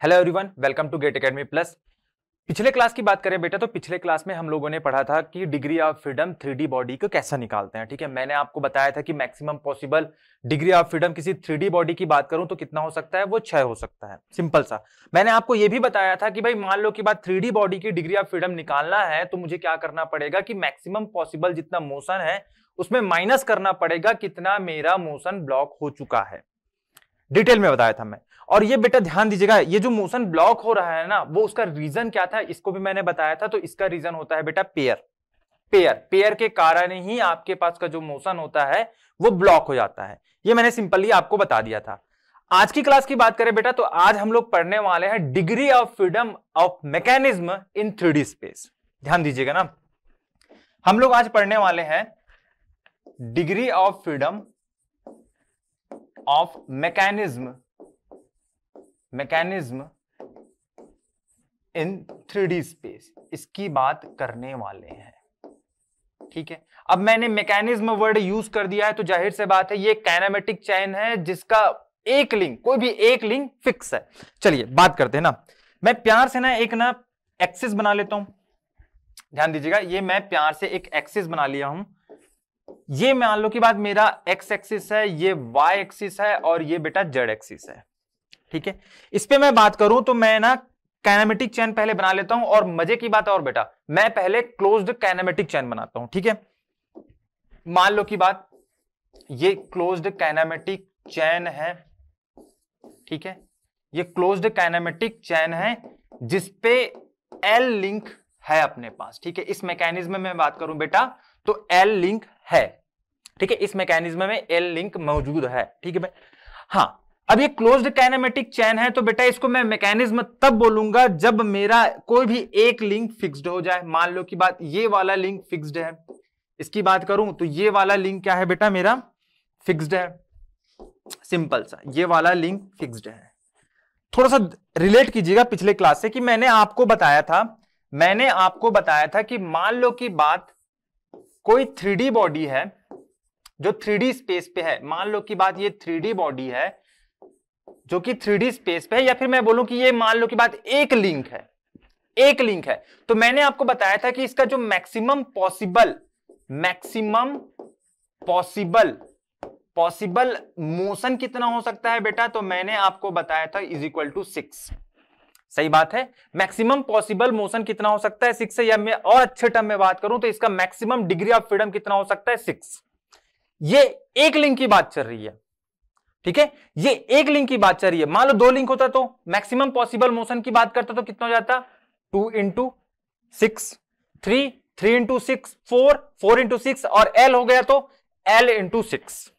Hello everyone, welcome to Gate Academy plus. पिछले class की बात करें बेटा तो पिछले क्लास में हम लोगों ने पढ़ा था कि degree of freedom 3D body को कैसा निकालते हैं। ठीक है, मैंने आपको बताया था कि maximum possible degree of freedom किसी 3D बॉडी की बात करूं तो कितना हो सकता है, वो 6 हो सकता है। सिंपल सा। मैंने आपको यह भी बताया था कि भाई मान लो कि बात 3D बॉडी की डिग्री ऑफ फ्रीडम निकालना है तो मुझे क्या करना पड़ेगा कि मैक्सिमम पॉसिबल जितना मोशन है उसमें माइनस करना पड़ेगा कितना मेरा मोशन ब्लॉक हो चुका है। डिटेल में बताया था मैं। और ये बेटा ध्यान दीजिएगा, ये जो मोशन ब्लॉक हो रहा है ना, वो उसका रीजन क्या था इसको भी मैंने बताया था। तो इसका रीजन होता है बेटा पेयर के कारण ही आपके पास का जो मोशन होता है वो ब्लॉक हो जाता है। ये मैंने सिंपली आपको बता दिया था। आज की क्लास की बात करें बेटा तो आज हम लोग पढ़ने वाले हैं degree of freedom of mechanism in 3D space. ध्यान दीजिएगा ना, हम लोग आज पढ़ने वाले हैं degree of freedom of mechanism in 3D space, इसकी बात करने वाले हैं। ठीक है, अब मैंने मैकेनिज्म वर्ड यूज कर दिया है तो जाहिर से बात है ये काइनेमेटिक चेन है जिसका एक लिंक, कोई भी एक लिंक फिक्स है। चलिए बात करते हैं ना। मैं प्यार से ना एक ना एक्सिस बना लेता हूं। ध्यान दीजिएगा, ये मैं प्यार से एक एक्सिस बना लिया हूं। ये मान लो कि बात मेरा एक्स एक्सिस है, ये वाई एक्सिस है और ये बेटा जेड एक्सिस है। ठीक है, इस पे मैं बात करूं तो मैं ना काइनेमेटिक चेन पहले बना लेता हूं। और मजे की बात है और बेटा, मैं पहले क्लोज्ड काइनेमेटिक चेन बनाता हूं। ठीक है, मान लो की बात ये क्लोज्ड काइनेमेटिक चेन है। ठीक है, ये क्लोज्ड काइनेमेटिक चेन है जिसपे एल लिंक है अपने पास। ठीक है, इस मैकेनिज्म में बात करूं बेटा तो एल लिंक है। ठीक है, इस मैकेनिज्म में एल लिंक मौजूद है। ठीक है भाई, हाँ। अब ये क्लोज्ड काइनेमेटिक चेन है तो बेटा इसको मैं मैकेनिज्म तब बोलूंगा जब मेरा कोई भी एक लिंक फिक्स्ड हो जाए। मान लो की बात ये वाला लिंक फिक्स्ड है, इसकी बात करूं तो ये वाला लिंक क्या है बेटा मेरा फिक्स्ड है। सिंपल सा, ये वाला लिंक फिक्स्ड है। थोड़ा सा रिलेट कीजिएगा पिछले क्लास से कि मैंने आपको बताया था कि मान लो की बात कोई 3D बॉडी है जो 3D स्पेस पे है। मान लो की बात ये 3D बॉडी है जो कि 3D स्पेस पे है, या फिर मैं बोलूं कि ये मान लो की बात एक लिंक है। तो मैंने आपको बताया था कि इसका जो मैक्सिमम पॉसिबल मोशन कितना हो सकता है बेटा, तो मैंने आपको बताया था इज इक्वल टू 6। सही बात है, मैक्सिमम पॉसिबल मोशन कितना हो सकता है 6 है। या मैं और अच्छे टर्म में बात करूं तो इसका मैक्सिमम डिग्री ऑफ फ्रीडम कितना हो सकता है 6। ये एक लिंक की बात चल रही है। ठीक है, ये एक लिंक की बात चल रही है। मान लो 2 लिंक होता तो मैक्सिमम पॉसिबल मोशन की बात करता तो कितना हो जाता 2 इंटू 6 3 3 इंटू 6 4 4 इंटू 6 और एल हो गया तो एल इंटू 6।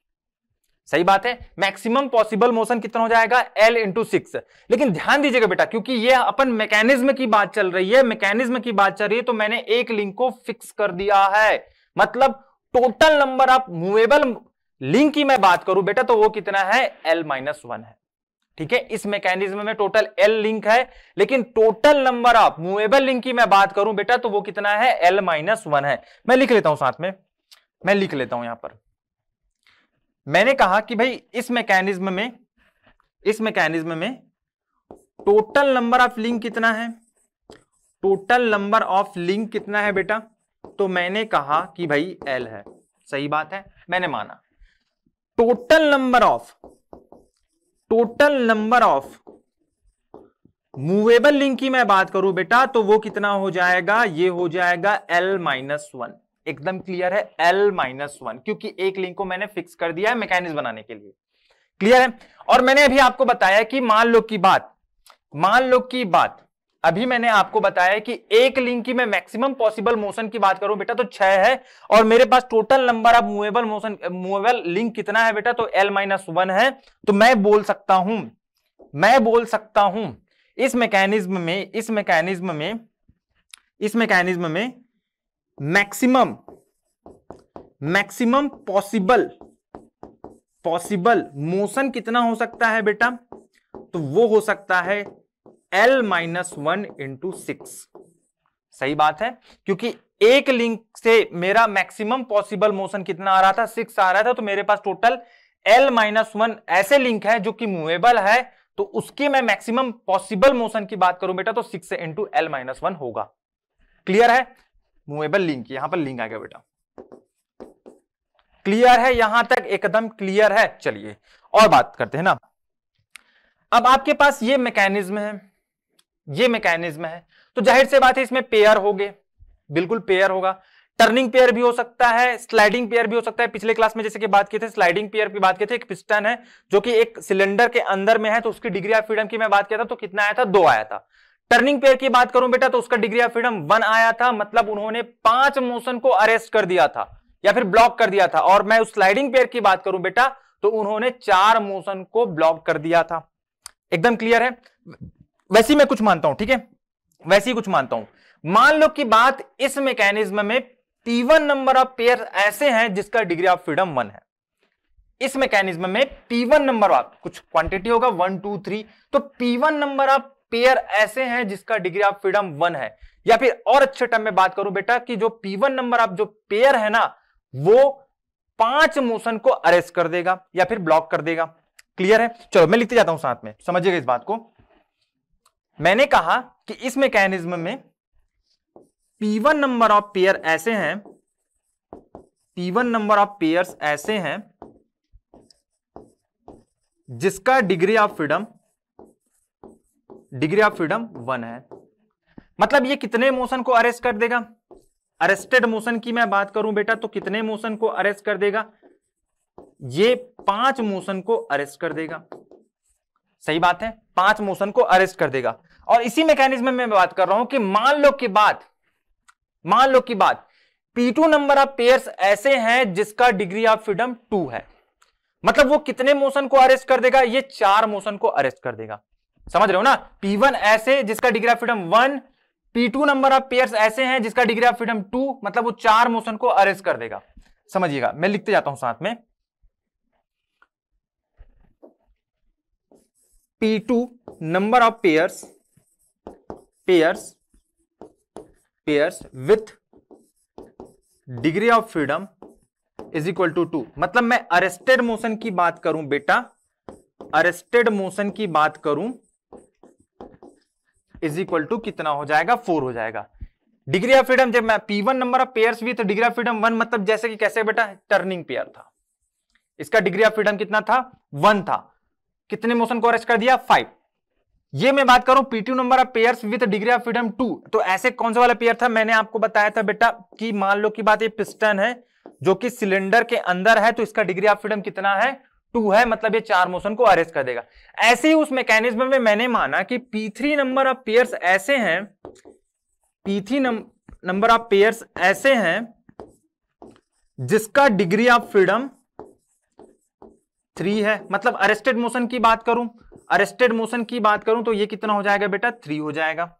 सही बात है, मैक्सिमम पॉसिबल मोशन कितना हो जाएगा एल इंटू 6। लेकिन ध्यान दीजिएगा बेटा, क्योंकि ये अपन मैकेनिज्म की बात चल रही है, तो मैंने एक लिंक को फिक्स कर दिया है। मतलब total number of movable link की मैं बात करूं बेटा तो वो कितना है L-1 है। ठीक है, इस मैकेनिज्म में टोटल L लिंक है, लेकिन total number of movable link की मैं बात करूं बेटा तो वो कितना है L-1 है। मैं लिख लेता हूं, साथ में मैं लिख लेता हूं। यहां पर मैंने कहा कि भाई इस मैकेनिज्म में टोटल नंबर ऑफ लिंक कितना है, टोटल नंबर ऑफ लिंक कितना है बेटा, तो मैंने कहा कि भाई L है। सही बात है, मैंने माना। Total number of movable link की मैं बात करूं बेटा तो वो कितना हो जाएगा, ये हो जाएगा L-1। एकदम क्लियर है, L-1, क्योंकि एक लिंक को मैंने फिक्स कर दिया है मैकेनिज्म बनाने के लिए। क्लियर है। और मैंने अभी आपको बताया कि मान लो की बात अभी मैंने आपको बताया कि एक लिंक की मैं मैक्सिमम पॉसिबल मोशन की बात करूं बेटा तो 6 है, और मेरे पास total number of movable link कितना है बेटा तो L-1 है। तो मैं बोल सकता हूं इस मैकेनिज्म में मैक्सिमम पॉसिबल मोशन कितना हो सकता है बेटा, तो वो हो सकता है L-1 इंटू 6। सही बात है, क्योंकि एक लिंक से मेरा मैक्सिमम पॉसिबल मोशन कितना आ रहा था 6 आ रहा था, तो मेरे पास टोटल L-1 ऐसे लिंक है जो कि मूवेबल है, तो उसके मैं मैक्सिमम पॉसिबल मोशन की बात करूं बेटा तो 6 इंटू एल माइनस 1 होगा। क्लियर है? मूवेबल लिंक, यहां पर लिंक आएगा बेटा। क्लियर है? यहां तक एकदम क्लियर है। चलिए और बात करते हैं ना। अब आपके पास ये मैकेनिज्म है, ये मैकेनिज्म है, तो जाहिर से बात है इसमें पेयर होंगे, बिल्कुल पेयर होगा। टर्निंग पेयर भी हो सकता है, स्लाइडिंग पेयर भी हो सकता है। पिछले क्लास में जैसे कि बात की थी स्लाइडिंग पेयर की बात की थी, एक पिस्टन है जो कि एक सिलेंडर के अंदर में है, तो उसकी डिग्री ऑफ फ्रीडम की मैं बात किया था तो कितना आया था? 2 आया था। टर्निंग पेयर की बात करूं बेटा तो उसका डिग्री ऑफ फ्रीडम 1 आया था, मतलब उन्होंने 5 मोशन को अरेस्ट कर दिया था या फिर ब्लॉक कर दिया था। और मैं उस स्लाइडिंग पेयर की बात करूं बेटा तो उन्होंने 4 मोशन को ब्लॉक कर दिया था। एकदम क्लियर है? वैसे ही मैं कुछ मानता हूं, ठीक है, वैसे ही कुछ मानता हूं। मान लो कि बात इस मैकेनिज्म में P1 नंबर ऑफ पेयर ऐसे हैं जिसका डिग्री ऑफ फ्रीडम 1 है। इस मैकेनिज्म में P1 नंबर ऑफ कुछ क्वांटिटी होगा 1 2 3, तो P1 नंबर ऑफ पेयर ऐसे हैं जिसका डिग्री ऑफ फ्रीडम 1 है। या फिर और अच्छे टर्म में बात करूं बेटा कि जो P1 नंबर ऑफ जो पेयर है ना वो 5 मोशन को अरेस्ट कर देगा या फिर ब्लॉक कर देगा। क्लियर है? चलो मैं लिखते जाता हूं साथ में, समझिएगा इस बात को। मैंने कहा कि इस मैकेनिज्म में P1 नंबर ऑफ पेयर ऐसे हैं, P1 नंबर ऑफ पेयर्स ऐसे हैं जिसका डिग्री ऑफ फ्रीडम 1 है। मतलब ये कितने मोशन को अरेस्ट कर देगा? अरेस्टेड मोशन की मैं बात करूं बेटा तो कितने मोशन को अरेस्ट कर देगा? ये 5 मोशन को अरेस्ट कर देगा। सही बात है, 5 मोशन को अरेस्ट कर देगा। और इसी मैकेनिज्म में मैं बात कर रहा हूं कि मान लो कि बात P2 नंबर ऑफ पेयर्स ऐसे हैं जिसका डिग्री ऑफ फ्रीडम 2 है। मतलब वो कितने मोशन को अरेस्ट कर देगा? ये 4 मोशन को अरेस्ट कर देगा। समझ रहे हो ना? P1 ऐसे जिसका degree of freedom 1, P2 number of pairs ऐसे हैं जिसका डिग्री ऑफ फ्रीडम 2, मतलब वो 4 मोशन को अरेस्ट कर देगा। समझिएगा, मैं लिखते जाता हूं साथ में। P2 number of pairs with degree of freedom is equal to 2। मतलब मैं अरेस्टेड मोशन की बात करूं बेटा, अरेस्टेड मोशन की बात करूं इज इक्वल टू कितना हो जाएगा? 4 हो जाएगा। डिग्री ऑफ फ्रीडम जब मैं P1 number of pairs with degree of freedom 1, मतलब जैसे कि कैसे बेटा? टर्निंग पेयर था, इसका डिग्री ऑफ फ्रीडम कितना था? 1 था। कितने मोशन को अरेस्ट कर दिया? 5। ये मैं बात करूं P2 number of pairs with degree of freedom 2, तो ऐसे कौन सा वाला पेयर था? मैंने आपको बताया था बेटा कि मान लो की बात, ये पिस्टन है जो कि सिलेंडर के अंदर है, तो इसका डिग्री ऑफ फ्रीडम कितना है? 2 है, मतलब ये 4 मोशन को अरेस्ट कर देगा। ऐसे ही उस मैकेनिज्म में मैंने माना कि P3 नंबर ऑफ पेयर्स ऐसे हैं, P3 नंबर ऑफ पेयर्स ऐसे हैं जिसका डिग्री ऑफ फ्रीडम 3 है। मतलब अरेस्टेड मोशन की बात करूं तो ये कितना हो जाएगा बेटा? 3 हो जाएगा।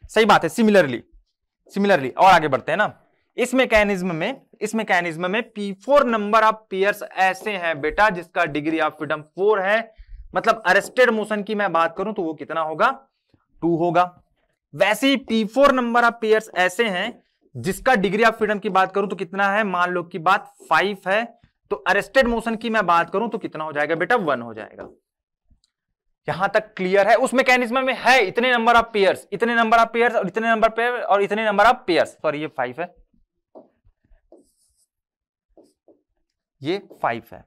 सही बात है। सिमिलरली और आगे बढ़ते हैं ना। इस मैकेनिज्म में P4 नंबर ऑफ पेयर्स ऐसे हैं बेटा जिसका डिग्री ऑफ फ्रीडम 4 है। मतलब अरेस्टेड मोशन की मैं बात करूं तो वो कितना होगा? 2 होगा। वैसे ही P4 नंबर ऑफ पेयर्स ऐसे हैं जिसका डिग्री ऑफ फ्रीडम की बात करूं तो कितना है? मान लो की बात 5 है, तो अरेस्टेड मोशन की मैं बात करूं तो कितना हो जाएगा बेटा? 1 हो जाएगा। यहां तक क्लियर है? उस मैकेनिज्म में है इतने नंबर ऑफ पेयर्स, इतने नंबर ऑफ पेयर्स और इतने नंबर पेयर और इतने नंबर ऑफ पेयर्स। सॉरी, ये 5 है, ये 5 है।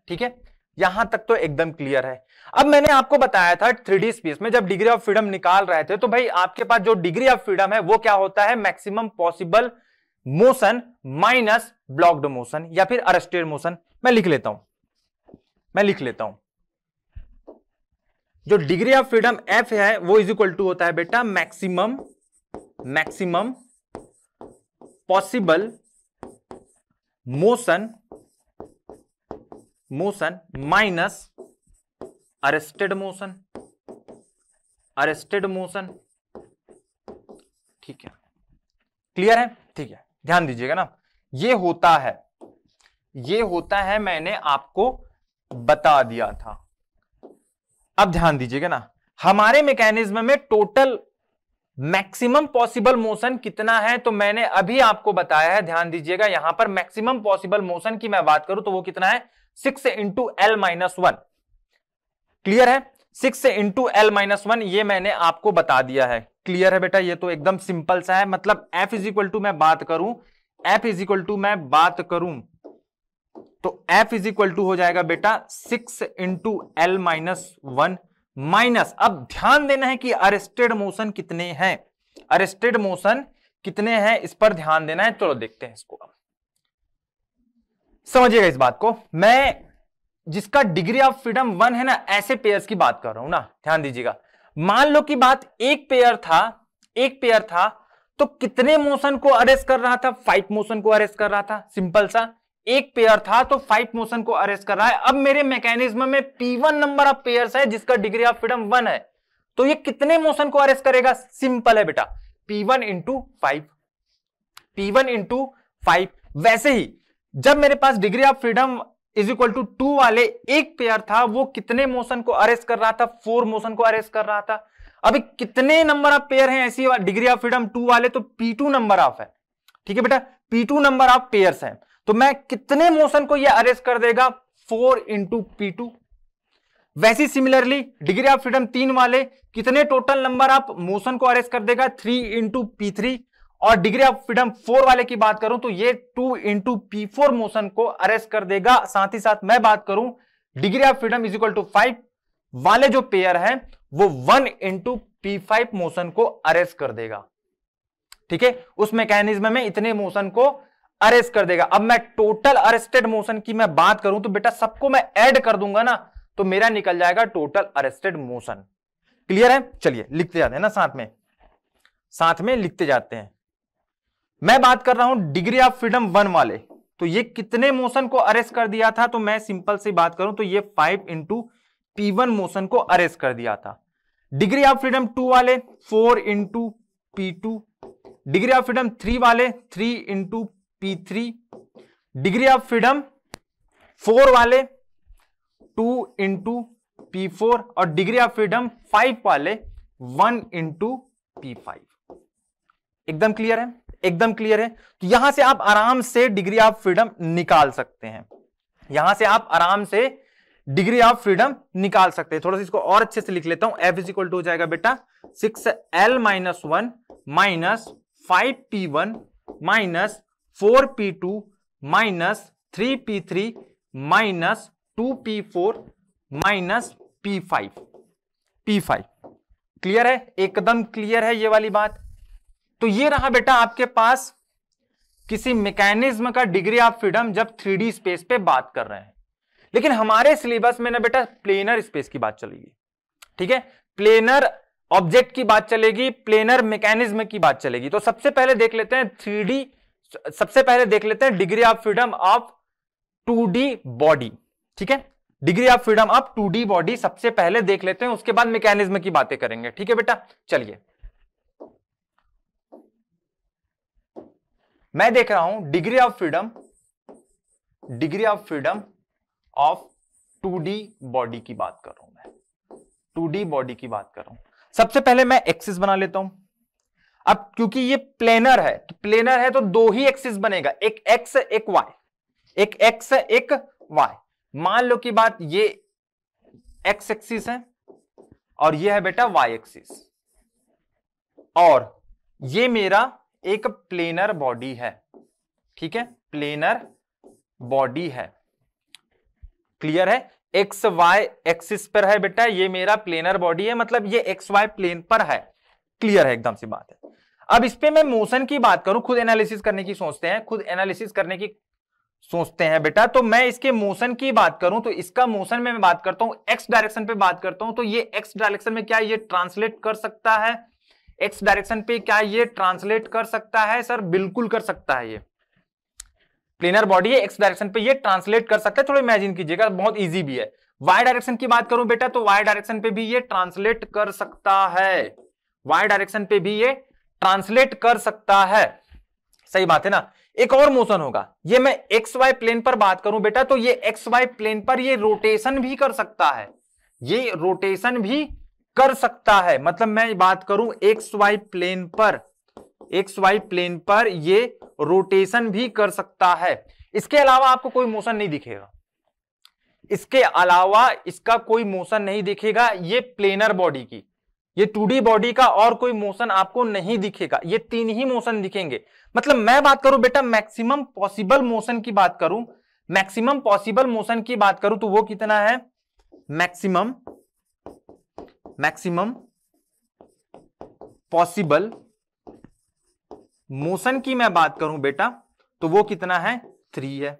ठीक है, यहां तक तो एकदम क्लियर है। अब मैंने आपको बताया था 3D स्पेस में जब डिग्री ऑफ फ्रीडम निकाल रहे थे तो भाई आपके पास जो डिग्री ऑफ फ्रीडम है वो क्या होता है? Maximum possible motion minus blocked motion या फिर अरेस्टेड मोशन। मैं लिख लेता हूं जो डिग्री ऑफ फ्रीडम F है वो इज इक्वल टू होता है बेटा maximum possible motion minus arrested motion. ठीक है, क्लियर है? ठीक है, ध्यान दीजिएगा ना, ये होता है मैंने आपको बता दिया था। अब ध्यान दीजिएगा ना, हमारे मैकेनिज्म में टोटल मैक्सिमम पॉसिबल मोशन कितना है तो मैंने अभी आपको बताया है। ध्यान दीजिएगा, यहां पर मैक्सिमम पॉसिबल मोशन की मैं बात करूं तो वो कितना है? 6 इंटू L माइनस 1। क्लियर है? 6 इंटू एल माइनस 1 ये मैंने आपको बता दिया है। क्लियर है बेटा? ये तो एकदम सिंपल सा है। मतलब एफ इज इक्वल टू मैं बात करूं, एफ इज इक्वल टू मैं बात करूं तो एफ इज इक्वल टू हो जाएगा बेटा 6 इंटू एल माइनस 1 माइनस, अब ध्यान देना है कि अरेस्टेड मोशन कितने हैं, अरेस्टेड मोशन कितने हैं इस पर ध्यान देना है। चलो देखते हैं इसको, समझिएगा इस बात को। मैं जिसका डिग्री ऑफ फ्रीडम 1 है ना, ऐसे पेयर्स की बात कर रहा हूं ना, ध्यान दीजिएगा। मान लो कि बात एक पेयर था तो कितने मोशन को अरेस्ट कर रहा था? 5 मोशन को अरेस्ट कर रहा था। सिंपल सा, एक पेयर था तो 5 मोशन को अरेस्ट कर रहा है। अब मेरे मैकेनिज्म में P1 नंबर ऑफ पेयर्स है जिसका डिग्री ऑफ फ्रीडम 1 है, तो ये कितने मोशन को अरेस्ट करेगा? सिंपल है बेटा, P1 इंटू 5, P1 इंटू 5। वैसे ही जब मेरे पास degree of freedom is equal to 2 वाले एक पेयर था, वो कितने मोशन को अरेस्ट कर रहा था? 4 मोशन को अरेस्ट कर रहा था। अभी कितने नंबर ऑफ पेयर हैं ऐसी डिग्री ऑफ फ्रीडम 2 वाले? तो P2 नंबर ऑफ है। ठीक है बेटा, P2 नंबर ऑफ पेयर्स हैं, तो मैं कितने मोशन को ये अरेस्ट कर देगा? 4 इंटू P2। वैसी सिमिलरली डिग्री ऑफ फ्रीडम 3 वाले कितने टोटल नंबर ऑफ मोशन को अरेस्ट कर देगा? 3 इंटू P3। और डिग्री ऑफ फ्रीडम 4 वाले की बात करूं तो ये 2 इंटू P4 मोशन को अरेस्ट कर देगा। साथ ही साथ मैं बात करूं degree of freedom is equal to 5 वाले जो पेयर है वो 1 इंटू P5 मोशन को अरेस्ट कर देगा। ठीक है, उस मैकेनिज्म में इतने मोशन को अरेस्ट कर देगा। अब मैं टोटल अरेस्टेड मोशन की मैं बात करूं तो बेटा सबको मैं ऐड कर दूंगा ना, तो मेरा निकल जाएगा टोटल अरेस्टेड मोशन। क्लियर है? चलिए लिखते जाते हैं ना, साथ में लिखते जाते हैं। मैं बात कर रहा हूं डिग्री ऑफ फ्रीडम 1 वाले, तो ये कितने मोशन को अरेस्ट कर दिया था? तो मैं सिंपल सी बात करूं तो ये 5 इंटू P1 मोशन को अरेस्ट कर दिया था। डिग्री ऑफ फ्रीडम 2 वाले 4 into P2, degree of freedom 3 वाले 3 into P3, degree of freedom 4 वाले 2 इंटू P4 और डिग्री ऑफ फ्रीडम 5 वाले 1 इंटू P5। एकदम क्लियर है? एकदम क्लियर है। तो यहां से आप आराम से डिग्री ऑफ फ्रीडम निकाल सकते हैं, यहां से आप आराम से डिग्री ऑफ फ्रीडम निकाल सकते हैं। थोड़ा सा इसको और अच्छे से लिख लेता हूं। एफ इज इक्वल टू हो जाएगा बेटा 6L minus 1 minus 5P1 minus 4P2 minus 3P3 minus 2P4 minus P5। Clear है? एकदम क्लियर है ये वाली बात। तो ये रहा बेटा आपके पास किसी मैकेनिज्म का डिग्री ऑफ फ्रीडम जब 3D स्पेस पे बात कर रहे हैं। लेकिन हमारे सिलेबस में ना बेटा प्लेनर स्पेस की बात चलेगी। ठीक है, प्लेनर ऑब्जेक्ट की बात चलेगी, प्लेनर मैकेनिज्म की बात चलेगी। तो सबसे पहले देख लेते हैं degree of freedom of 2D body. ठीक है, degree of freedom of 2D body सबसे पहले देख लेते हैं, उसके बाद मैकेनिज्म की बातें करेंगे। ठीक है बेटा, चलिए मैं देख रहा हूं degree of freedom of 2D body की बात कर रहा हूं मैं, 2D बॉडी की बात कर रहा हूं। सबसे पहले मैं एक्सिस बना लेता हूं। अब क्योंकि ये प्लेनर है तो 2 ही एक्सिस बनेगा, एक एक्स एक वाई, एक एक्स एक वाई। मान लो कि बात ये एक्स एक्सिस है और ये है बेटा वाई एक्सिस, और ये मेरा एक प्लेनर बॉडी है। ठीक है, प्लेनर बॉडी है। क्लियर है? एक्स वाई एक्सिस पर है बेटा, ये मेरा प्लेनर बॉडी है, मतलब ये एक्स वाई प्लेन पर है। क्लियर है? एकदम सी बात है। अब इस पे मैं मोशन की बात करूं, खुद एनालिसिस करने की सोचते हैं बेटा, तो मैं इसके मोशन की बात करूं तो इसका मोशन में मैं बात करता हूं एक्स डायरेक्शन पे बात करता हूं, तो ये एक्स डायरेक्शन में क्या ये ट्रांसलेट कर सकता है? एक्स डायरेक्शन पे क्या ये ट्रांसलेट कर सकता है? सर बिल्कुल कर सकता है। ये प्लेनर बॉडी है, एक्स डायरेक्शन पे ये ट्रांसलेट कर सकता है। थोड़ा इमेजिन कीजिएगा, बहुत इजी भी है। वाई डायरेक्शन की बात करूं बेटा तो वाई डायरेक्शन पे भी ये ट्रांसलेट कर सकता है, वाई डायरेक्शन पे भी ये ट्रांसलेट कर सकता है। सही बात है ना? एक और मोशन होगा, ये मैं एक्स वाई प्लेन पर बात करूं बेटा तो ये एक्स वाई प्लेन पर ये रोटेशन भी कर सकता है, ये रोटेशन भी कर सकता है। मतलब मैं बात करूं एक्स वाई प्लेन पर ये रोटेशन भी कर सकता है। इसके अलावा आपको कोई मोशन नहीं दिखेगा, इसके अलावा इसका कोई मोशन नहीं दिखेगा। ये प्लेनर बॉडी की, ये 2D बॉडी का और कोई मोशन आपको नहीं दिखेगा, ये 3 ही मोशन दिखेंगे। मतलब मैं बात करूं बेटा मैक्सिमम पॉसिबल मोशन की बात करूं, मैक्सिमम पॉसिबल मोशन की बात करूं तो वो कितना है, मैक्सिमम पॉसिबल मोशन की मैं बात करूं बेटा तो वो कितना है, 3 है।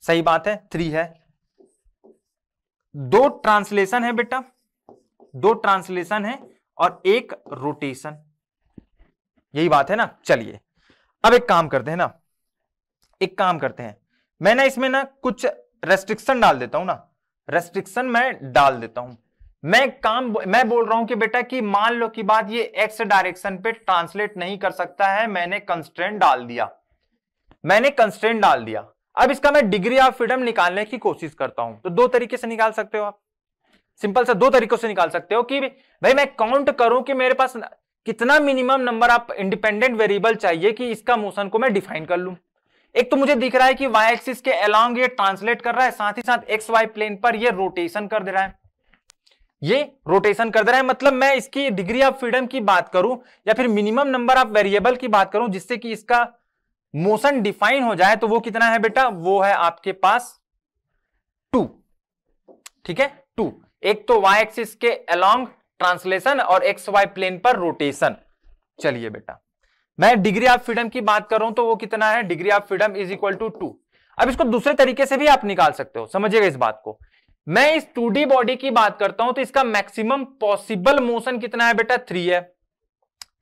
सही बात है, 3 है। 2 ट्रांसलेशन है बेटा, 2 ट्रांसलेशन है और 1 रोटेशन, यही बात है ना। चलिए अब एक काम करते हैं ना, एक काम करते हैं, मैं ना इसमें ना कुछ रेस्ट्रिक्शन डाल देता हूं ना, रेस्ट्रिक्शन मैं डाल देता हूं। मैं बोल रहा हूं कि बेटा कि मान लो कि बात ये एक्स डायरेक्शन पे ट्रांसलेट नहीं कर सकता है, मैंने कंस्ट्रेंट डाल दिया, मैंने कंस्ट्रेंट डाल दिया। अब इसका मैं डिग्री ऑफ फ्रीडम निकालने की कोशिश करता हूं, तो 2 तरीके से निकाल सकते हो आप, सिंपल सा 2 तरीकों से निकाल सकते हो कि भाई मैं काउंट करूं कि मेरे पास कितना minimum number of independent variable चाहिए कि इसका मोशन को मैं डिफाइन कर लूं। एक तो मुझे दिख रहा है कि वाई एक्सिस के अलोंग ये ट्रांसलेट कर रहा है, साथ ही साथ एक्स वाई प्लेन पर ये रोटेशन कर दे रहा है, ये रोटेशन कर दे रहा है। मतलब मैं इसकी डिग्री ऑफ फ्रीडम की बात करूं या फिर मिनिमम नंबर ऑफ वेरिएबल की बात करूं जिससे कि इसका मोशन डिफाइन हो जाए, तो वो कितना है बेटा, वो है आपके पास 2। ठीक है, 2। एक तो वाई एक्सिस के अलोंग ट्रांसलेशन और एक्स वाई प्लेन पर रोटेशन। चलिए बेटा मैं डिग्री ऑफ फ्रीडम की बात कर रहा हूं तो वो कितना है, degree of freedom is equal to 2। अब इसको दूसरे तरीके से भी आप निकाल सकते हो, समझिएगा इस बात को। मैं इस 2D बॉडी की बात करता हूं तो इसका मैक्सिमम पॉसिबल मोशन कितना है बेटा, 3 है,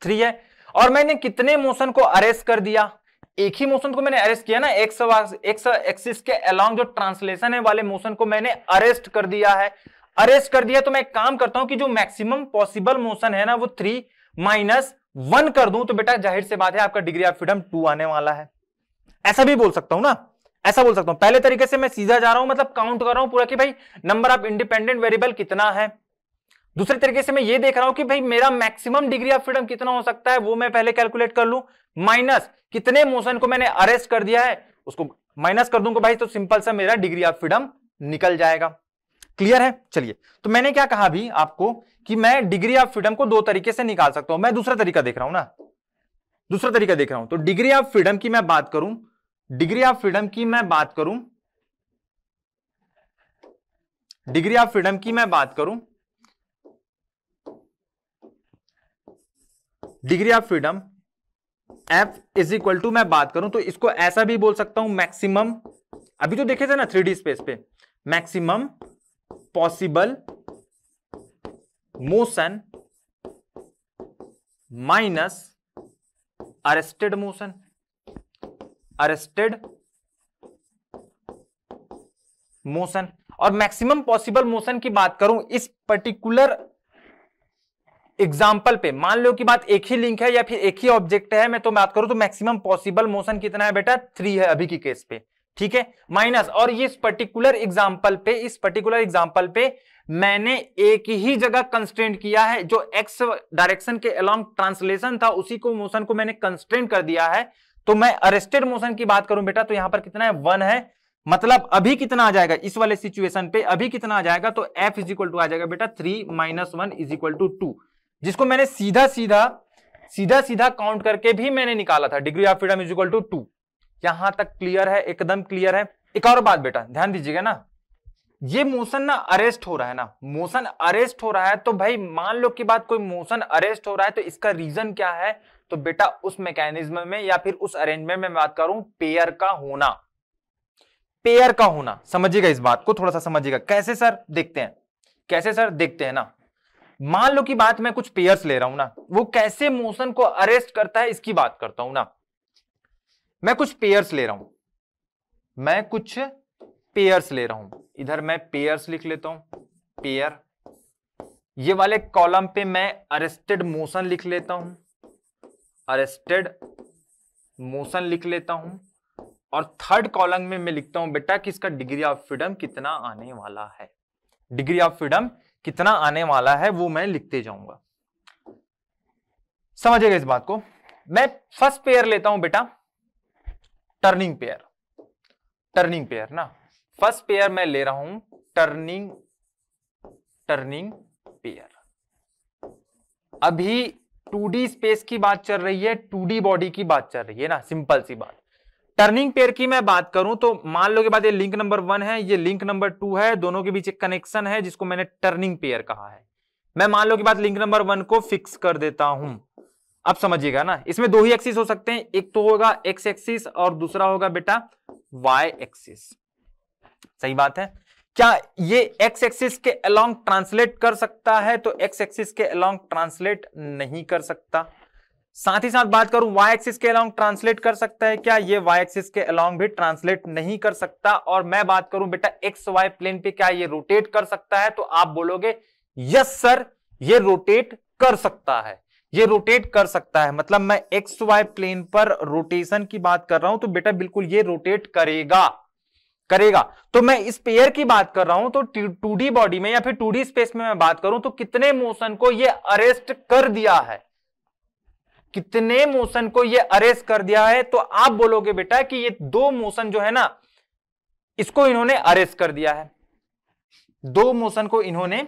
3 है। और मैंने कितने मोशन को अरेस्ट कर दिया, एक ही मोशन को मैंने अरेस्ट किया ना, एक्स एक्सिस के अलोंग जो ट्रांसलेशन है वाले मोशन को मैंने अरेस्ट कर दिया है, अरेस्ट कर दिया। तो मैं एक काम करता हूं कि जो मैक्सिमम पॉसिबल मोशन है ना वो 3 - 1 कर दूं, तो बेटा जाहिर से बात है आपका डिग्री ऑफ फ्रीडम 2 आने वाला है। ऐसा भी बोल सकता हूं ना, ऐसा बोल सकता हूं। पहले तरीके से मैं सीधा जा रहा हूं, मतलब काउंट कर रहा हूं पूरा कि भाई नंबर ऑफ इंडिपेंडेंट वेरिएबल कितना है। दूसरे तरीके से मैं ये देख रहा हूं कि भाई मेरा मैक्सिमम डिग्री ऑफ फ्रीडम कितना हो सकता है, वो मैं पहले कैलकुलेट कर लूं, माइनस कितने मोशन को मैंने अरेस्ट कर दिया है उसको माइनस कर दूंगा भाई, तो सिंपल सा मेरा डिग्री ऑफ फ्रीडम निकल जाएगा। क्लियर है। चलिए तो मैंने क्या कहा अभी आपको कि मैं डिग्री ऑफ फ्रीडम को 2 तरीके से निकाल सकता हूं। मैं दूसरा तरीका देख रहा हूं ना, दूसरा तरीका देख रहा हूं। तो डिग्री ऑफ फ्रीडम की मैं बात करूं, डिग्री ऑफ फ्रीडम की मैं बात करूं, डिग्री ऑफ फ्रीडम की मैं बात करूं, degree of freedom F is equal to मैं बात करूं तो इसको ऐसा भी बोल सकता हूं, मैक्सिमम, अभी तो देखे थे ना 3D स्पेस पे, maximum possible motion minus arrested motion, arrested motion. और मैक्सिमम पॉसिबल मोशन की बात करूं इस पर्टिकुलर एग्जाम्पल पे, मान लो कि बात एक ही लिंक है या फिर एक ही ऑब्जेक्ट है, मैं तो बात करूं तो मैक्सिमम पॉसिबल मोशन कितना है बेटा, 3 है अभी की केस पे। ठीक है, माइनस, और ये इस पर्टिकुलर एग्जाम्पल पे, इस पर्टिकुलर एग्जाम्पल पे मैंने एक ही जगह कंस्ट्रेंट किया है, जो एक्स डायरेक्शन के अलोंग ट्रांसलेशन था उसी को मोशन को मैंने कंस्ट्रेंट कर दिया है। तो मैं अरेस्टेड मोशन की बात करूं बेटा तो यहां पर कितना है, 1 है। मतलब अभी कितना आ जाएगा इस वाले सिचुएशन पे, अभी कितना आ जाएगा, तो F इज इक्वल टू आ जाएगा बेटा 3 - 1 इज इक्वल टू 2, जिसको मैंने सीधा सीधा काउंट करके भी मैंने निकाला था, degree of freedom is equal to 2। यहां तक क्लियर है, एकदम क्लियर है। एक और बात बेटा ध्यान दीजिएगा ना, ये मोशन ना अरेस्ट हो रहा है ना, मोशन अरेस्ट हो रहा है, तो भाई मान लो कि बात कोई मोशन अरेस्ट हो रहा है तो इसका रीजन क्या है, तो बेटा उस मैकेनिज्म में या फिर उस अरेंजमेंट में बात करूं पेयर का होना, पेयर का होना। समझिएगा इस बात को, थोड़ा सा समझिएगा। कैसे सर, देखते हैं, कैसे सर, देखते हैं ना। मान लो कि बात मैं कुछ पेयर्स ले रहा हूं ना, वो कैसे मोशन को अरेस्ट करता है इसकी बात करता हूं ना। मैं कुछ पेयर्स ले रहा हूं, मैं कुछ पेयर्स ले रहा हूं, इधर मैं पेयर्स लिख लेता हूं, पेयर। ये वाले कॉलम पे मैं अरेस्टेड मोशन लिख लेता हूं, अरेस्टेड मोशन लिख लेता हूं। और थर्ड कॉलम में मैं लिखता हूं बेटा कि इसका डिग्री ऑफ फ्रीडम कितना आने वाला है, डिग्री ऑफ फ्रीडम कितना आने वाला है वो मैं लिखते जाऊंगा। समझिएगा इस बात को। मैं फर्स्ट पेयर लेता हूं बेटा टर्निंग पेयर, टर्निंग पेयर ना। फर्स्ट पेयर मैं ले रहा हूं टर्निंग पेयर। अभी 2D स्पेस की बात चल रही है, 2D बॉडी की बात चल रही है ना, सिंपल सी बात। टर्निंग पेयर की मैं बात करूं तो मान लो के बाद ये लिंक नंबर 1 है, ये लिंक नंबर 2 है, दोनों के बीच एक कनेक्शन है जिसको मैंने टर्निंग पेयर कहा है। मैं मान लो के बाद लिंक नंबर 1 को फिक्स कर देता हूं। अब समझिएगा ना, इसमें दो ही एक्सिस हो सकते हैं, एक तो होगा एक्स एक्सिस और दूसरा होगा बेटा वाई एक्सिस। सही बात है। क्या ये एक्स एक्सिस के अलोंग ट्रांसलेट कर सकता है? तो एक्स एक्सिस के अलोंग ट्रांसलेट नहीं कर सकता। साथ ही साथ बात करूं वाई एक्सिस के अलोंग ट्रांसलेट कर सकता है क्या? ये वाई एक्सिस के अलोंग भी ट्रांसलेट नहीं कर सकता। और मैं बात करूं बेटा एक्स वाई प्लेन पे, क्या ये रोटेट कर सकता है? तो आप बोलोगे यस सर, ये रोटेट कर सकता है, ये रोटेट कर सकता है। मतलब मैं एक्स वाई प्लेन पर रोटेशन की बात कर रहा हूं तो बेटा बिल्कुल ये रोटेट करेगा। तो मैं इस पेयर की बात कर रहा हूं तो 2D बॉडी में या फिर 2D स्पेस में मैं बात करूं तो कितने मोशन को ये अरेस्ट कर दिया है, कितने मोशन को ये अरेस्ट कर दिया है? तो आप बोलोगे बेटा कि ये दो मोशन जो है ना, इसको इन्होंने अरेस्ट कर दिया है, दो मोशन को इन्होंने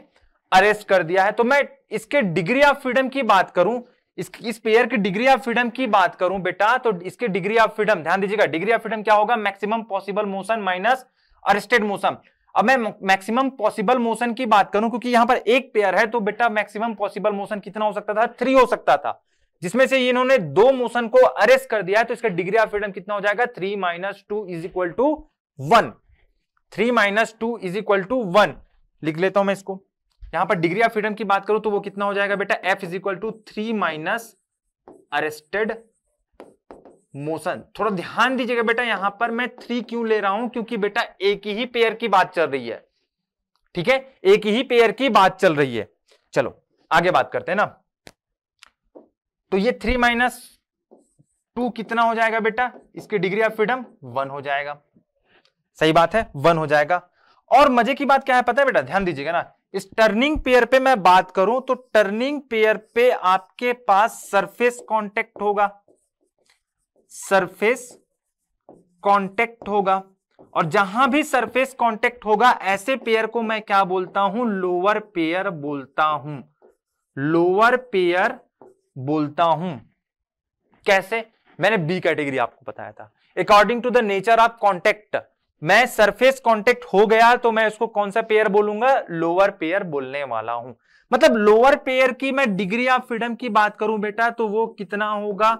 अरेस्ट कर दिया है। तो मैं इसके डिग्री ऑफ फ्रीडम की बात करूं, इस पेयर की डिग्री ऑफ फ्रीडम की बात करूं बेटा, तो इसके डिग्री ऑफ फ्रीडम, ध्यान दीजिएगा, डिग्री ऑफ फ्रीडम क्या होगा? Maximum possible motion minus arrested motion. अब मैं मैक्सिमम पॉसिबल मोशन की बात करूं, क्योंकि यहां पर एक पेयर है तो बेटा मैक्सिमम पॉसिबल मोशन कितना हो सकता था? 3 हो सकता था, जिसमें से इन्होंने दो मोशन को अरेस्ट कर दिया है। तो इसका डिग्री ऑफ फ्रीडम कितना हो जाएगा? 3 - 2 = 1। 3 - 2 = 1 लिख लेता हूं मैं इसको। यहां पर डिग्री ऑफ फ्रीडम की बात करूं तो वो कितना हो जाएगा बेटा? F = 3 minus arrested motion. थोड़ा ध्यान दीजिएगा बेटा, यहां पर मैं 3 क्यों ले रहा हूं? क्योंकि बेटा एक ही पेयर की बात चल रही है, ठीक है, एक ही पेयर की बात चल रही है। चलो आगे बात करते हैं ना। तो ये 3 - 2 कितना हो जाएगा बेटा? इसकी डिग्री ऑफ फ्रीडम 1 हो जाएगा। सही बात है, 1 हो जाएगा। और मजे की बात क्या है पता है बेटा? ध्यान दीजिएगा ना, इस टर्निंग पेयर पे मैं बात करूं तो टर्निंग पेयर पे आपके पास सरफेस कांटेक्ट होगा, सरफेस कांटेक्ट होगा। और जहां भी सरफेस कांटेक्ट होगा ऐसे पेयर को मैं क्या बोलता हूं? लोअर पेयर बोलता हूं, लोअर पेयर बोलता हूं। कैसे? मैंने बी कैटेगरी आपको बताया था। According to the nature of contact, मैं सरफेस कांटेक्ट हो गया तो मैं उसको कौन सा पेयर बोलूंगा? लोअर पेयर बोलने वाला हूं। मतलब लोअर पेयर की मैं डिग्री ऑफ फ्रीडम की बात करूं बेटा तो वो कितना होगा?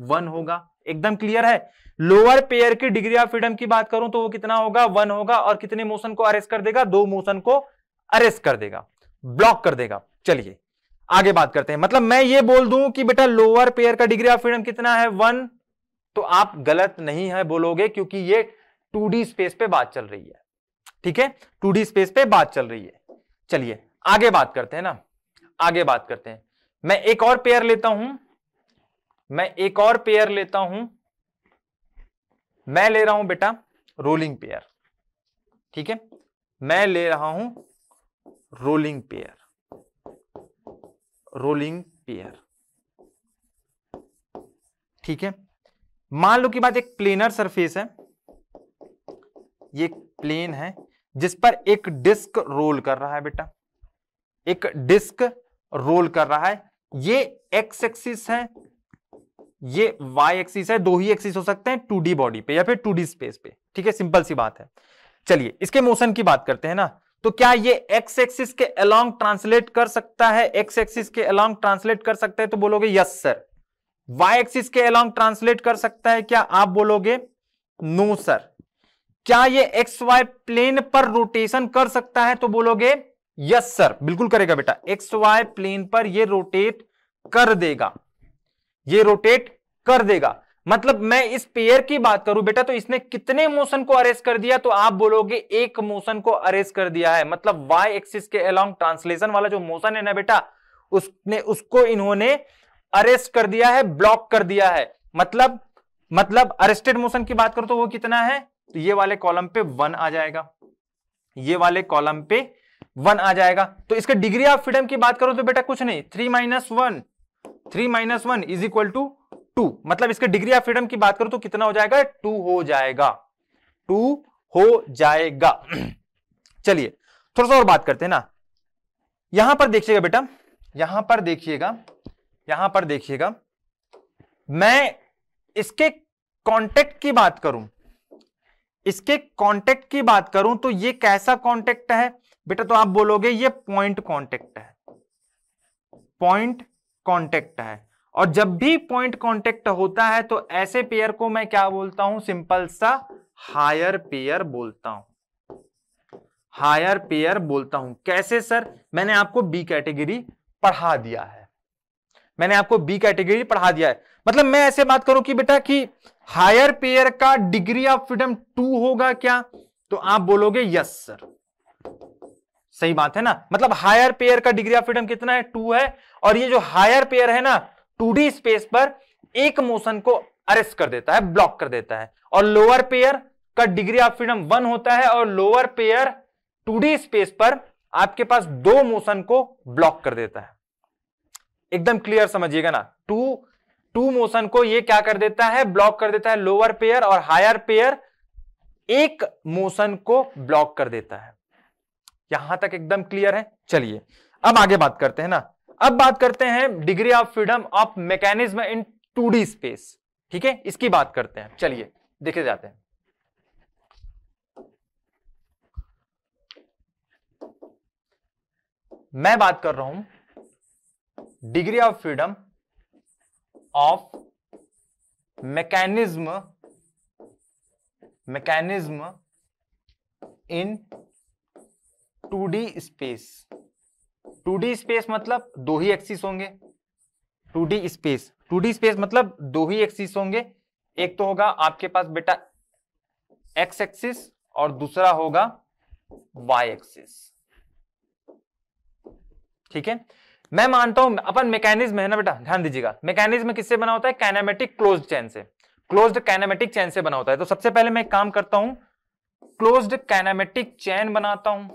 1 होगा। एकदम क्लियर है। लोअर पेयर की डिग्री ऑफ फ्रीडम की बात करूं तो वो कितना होगा? 1 होगा। और कितने मोशन को अरेस्ट कर देगा? 2 मोशन को अरेस्ट कर देगा, ब्लॉक कर देगा। चलिए आगे बात करते हैं। मतलब मैं ये बोल दूं कि बेटा लोअर पेयर का डिग्री ऑफ फ्रीडम कितना है? 1, तो आप गलत नहीं है बोलोगे, क्योंकि ये 2D स्पेस पे बात चल रही है, ठीक है, 2D स्पेस पे बात चल रही है। चलिए आगे बात करते हैं ना, आगे बात करते हैं। मैं एक और पेयर लेता हूं, मैं एक और पेयर लेता हूं, मैं ले रहा हूं बेटा रोलिंग पेयर, ठीक है, मैं ले रहा हूं रोलिंग पेयर, रोलिंग पेयर, ठीक है। मान लो कि बात एक प्लेनर सरफेस है, ये एक प्लेन है जिस पर एक डिस्क रोल कर रहा है बेटा, एक डिस्क रोल कर रहा है। ये एक्स एक्सिस है, ये वाई एक्सिस है, दो ही एक्सिस हो सकते हैं 2D बॉडी पे या फिर 2D स्पेस पे, ठीक है, सिंपल सी बात है। चलिए इसके मोशन की बात करते हैं ना। तो क्या ये एक्स एक्सिस के अलोंग ट्रांसलेट कर सकता है? एक्स एक्सिस के अलोंग ट्रांसलेट कर सकता है तो बोलोगे यस सर। वाई एक्सिस के अलोंग ट्रांसलेट कर सकता है क्या? आप बोलोगे नो सर। क्या ये एक्स वाई प्लेन पर रोटेशन कर सकता है? तो बोलोगे यस सर, बिल्कुल करेगा बेटा। एक्स वाई प्लेन पर ये रोटेट कर देगा, ये रोटेट कर देगा। मतलब मैं इस पेयर की बात करूं बेटा तो इसने कितने मोशन को अरेस्ट कर दिया? तो आप बोलोगे एक मोशन को अरेस्ट कर दिया है। मतलब वाई एक्सिस के अलोंग ट्रांसलेशन वाला जो मोशन है ना बेटा, उसको इन्होंने अरेस्ट कर दिया है, ब्लॉक कर दिया है। मतलब अरेस्टेड मोशन की बात करो तो वो कितना है? तो ये वाले कॉलम पे 1 आ जाएगा, ये वाले कॉलम पे 1 आ जाएगा। तो इसके डिग्री ऑफ फ्रीडम की बात करो तो बेटा कुछ नहीं, 3 - 1, 3 - 1 = 2। मतलब इसके डिग्री ऑफ फ्रीडम की बात करो तो कितना हो जाएगा? 2 हो जाएगा, 2 हो जाएगा। चलिए थोड़ा सा और बात करते हैं ना। यहां पर देखिएगा बेटा, यहां पर देखिएगा, यहां पर देखिएगा, मैं इसके कांटेक्ट की बात करूं, इसके कांटेक्ट की बात करूं तो ये कैसा कांटेक्ट है बेटा? तो आप बोलोगे ये पॉइंट कांटेक्ट है, पॉइंट कांटेक्ट है। और जब भी पॉइंट कांटेक्ट होता है तो ऐसे पेयर को मैं क्या बोलता हूं? सिंपल सा हायर पेयर बोलता हूं, हायर पेयर बोलता हूं। कैसे सर? मैंने आपको बी कैटेगरी पढ़ा दिया है, मैंने आपको बी कैटेगरी पढ़ा दिया है। मतलब मैं ऐसे बात करूं कि बेटा कि हायर पेयर का डिग्री ऑफ फ्रीडम 2 होगा क्या? तो आप बोलोगे यस सर, सही बात है ना। मतलब हायर पेयर का डिग्री ऑफ फ्रीडम कितना है? 2 है। और ये जो हायर पेयर है ना 2D स्पेस पर एक मोशन को अरेस्ट कर देता है, ब्लॉक कर देता है। और लोअर पेयर का डिग्री ऑफ फ्रीडम 1 होता है और लोअर पेयर 2D स्पेस पर आपके पास 2 मोशन को ब्लॉक कर देता है। एकदम क्लियर समझिएगा ना, टू मोशन को ये क्या कर देता है? ब्लॉक कर देता है लोअर पेयर, और हायर पेयर एक मोशन को ब्लॉक कर देता है। यहां तक एकदम क्लियर है। चलिए अब आगे बात करते हैं ना। अब बात करते हैं degree of freedom of mechanism in 2D space. ठीक है, इसकी बात करते हैं। चलिए देखे जाते हैं। मैं बात कर रहा हूं degree of freedom of mechanism in 2D space. 2D space मतलब 2 ही एक्सिस होंगे। 2D स्पेस मतलब 2 ही एक्सिस होंगे। एक तो होगा आपके पास बेटा एक्स एक्सिस और दूसरा होगा वाई एक्सिस। ठीक है, मैं मानता हूं अपन मैकेनिज्म है ना बेटा, ध्यान दीजिएगा, मैकेनिज्म किससे बना होता है? काइनेमेटिक क्लोज्ड चेन से, क्लोज्ड काइनेमेटिक चेन से बना होता है। तो सबसे पहले मैं एक काम करता हूं, क्लोज्ड काइनेमेटिक चेन बनाता हूं।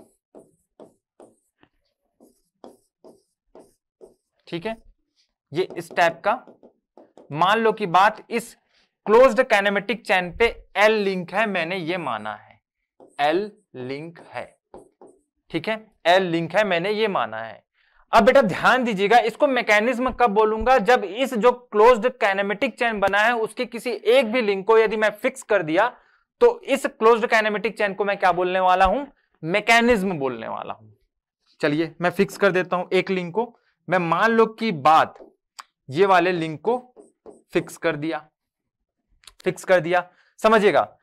ठीक है, ये इस टाइप का। मान लो कि बात इस क्लोज्ड काइनेमेटिक चेन पे एल लिंक है, मैंने ये माना है एल लिंक है। ठीक है, एल लिंक है, मैंने ये माना है। अब बेटा ध्यान दीजिएगा, इसको मैकेनिज्म कब बोलूंगा? जब इस जो क्लोज्ड काइनेमेटिक चेन बना है उसके किसी एक भी लिंक को यदि मैं फिक्स कर दिया तो इस क्लोज्ड काइनेमेटिक चेन को मैं क्या बोलने वाला हूं? मैकेनिज्म बोलने वाला हूं। चलिए मैं फिक्स कर देता हूं एक लिंक को। मैं मान लो कि बात ये वाले लिंक को फिक्स कर दिया, समझिएगा।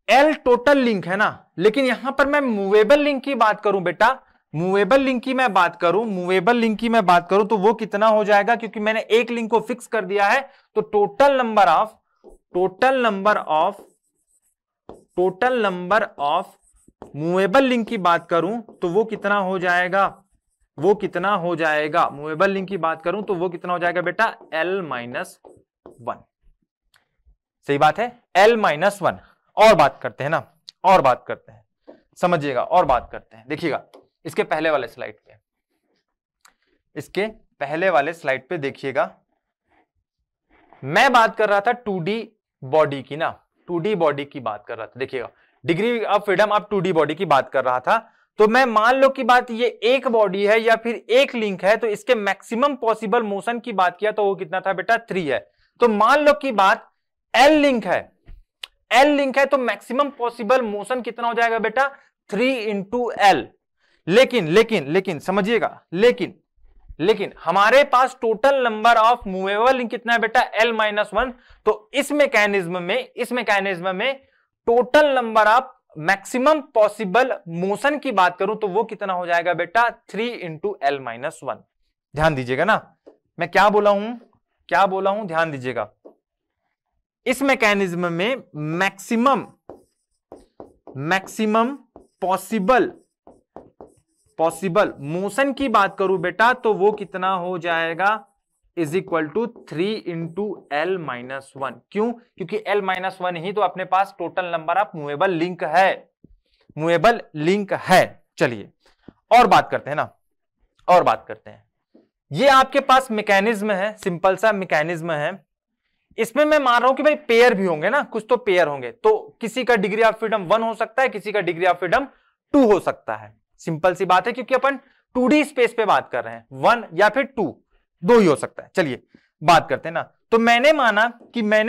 एल टोटल लिंक है ना, लेकिन यहां पर मैं मूवेबल लिंक की बात करूं बेटा, मूवेबल लिंक की मैं बात करूं तो वो कितना हो जाएगा? क्योंकि मैंने एक लिंक को फिक्स कर दिया है तो total number of movable link की बात करूं तो वो कितना हो जाएगा? मूवेबल लिंक की बात करूं तो वो कितना हो जाएगा बेटा? L-1। सही बात है, L-1। और बात करते हैं ना, और बात करते हैं, समझिएगा, और बात करते हैं। देखिएगा इसके पहले वाले स्लाइड पे देखिएगा, मैं बात कर रहा था 2D बॉडी की ना, 2D बॉडी की बात कर रहा था। देखिएगा degree of freedom of 2D body की बात कर रहा था। तो मैं मान लो कि बात ये एक बॉडी है या फिर एक लिंक है, तो इसके मैक्सिमम पॉसिबल मोशन की बात किया तो वो कितना था बेटा? 3 है। तो मान लो कि बात L लिंक है तो मैक्सिमम पॉसिबल मोशन कितना हो जाएगा बेटा? 3 × L। लेकिन समझिएगा, लेकिन हमारे पास total number of movable link कितना है बेटा? L-1। तो इस मैकेनिज्म में total number of maximum possible motion की बात करूं तो वो कितना हो जाएगा बेटा? 3 × L-1। ध्यान दीजिएगा ना, मैं क्या बोला हूं, ध्यान दीजिएगा। इस मैकेनिज्म में मैक्सिमम पॉसिबल मोशन की बात करूं बेटा तो वो कितना हो जाएगा? = 3 × L-1। क्यों? क्योंकि L-1 ही तो अपने पास total number of movable link है। चलिए और बात करते हैं ना, ये आपके पास मैकेनिज्म है, सिंपल सा मैकेनिज्म है। इसमें मैं मान रहा हूं कि भाई पेयर भी होंगे ना, कुछ तो पेयर होंगे, तो किसी का डिग्री ऑफ फ्रीडम 1 हो सकता है, किसी का डिग्री ऑफ फ्रीडम 2 हो सकता है। सिंपल सी बात है, क्योंकि अपन 2D स्पेस पे बात कर रहे हैं, 1 या फिर 2, दो ही हो सकता है। चलिए बात करते हैं ना। तो मैंने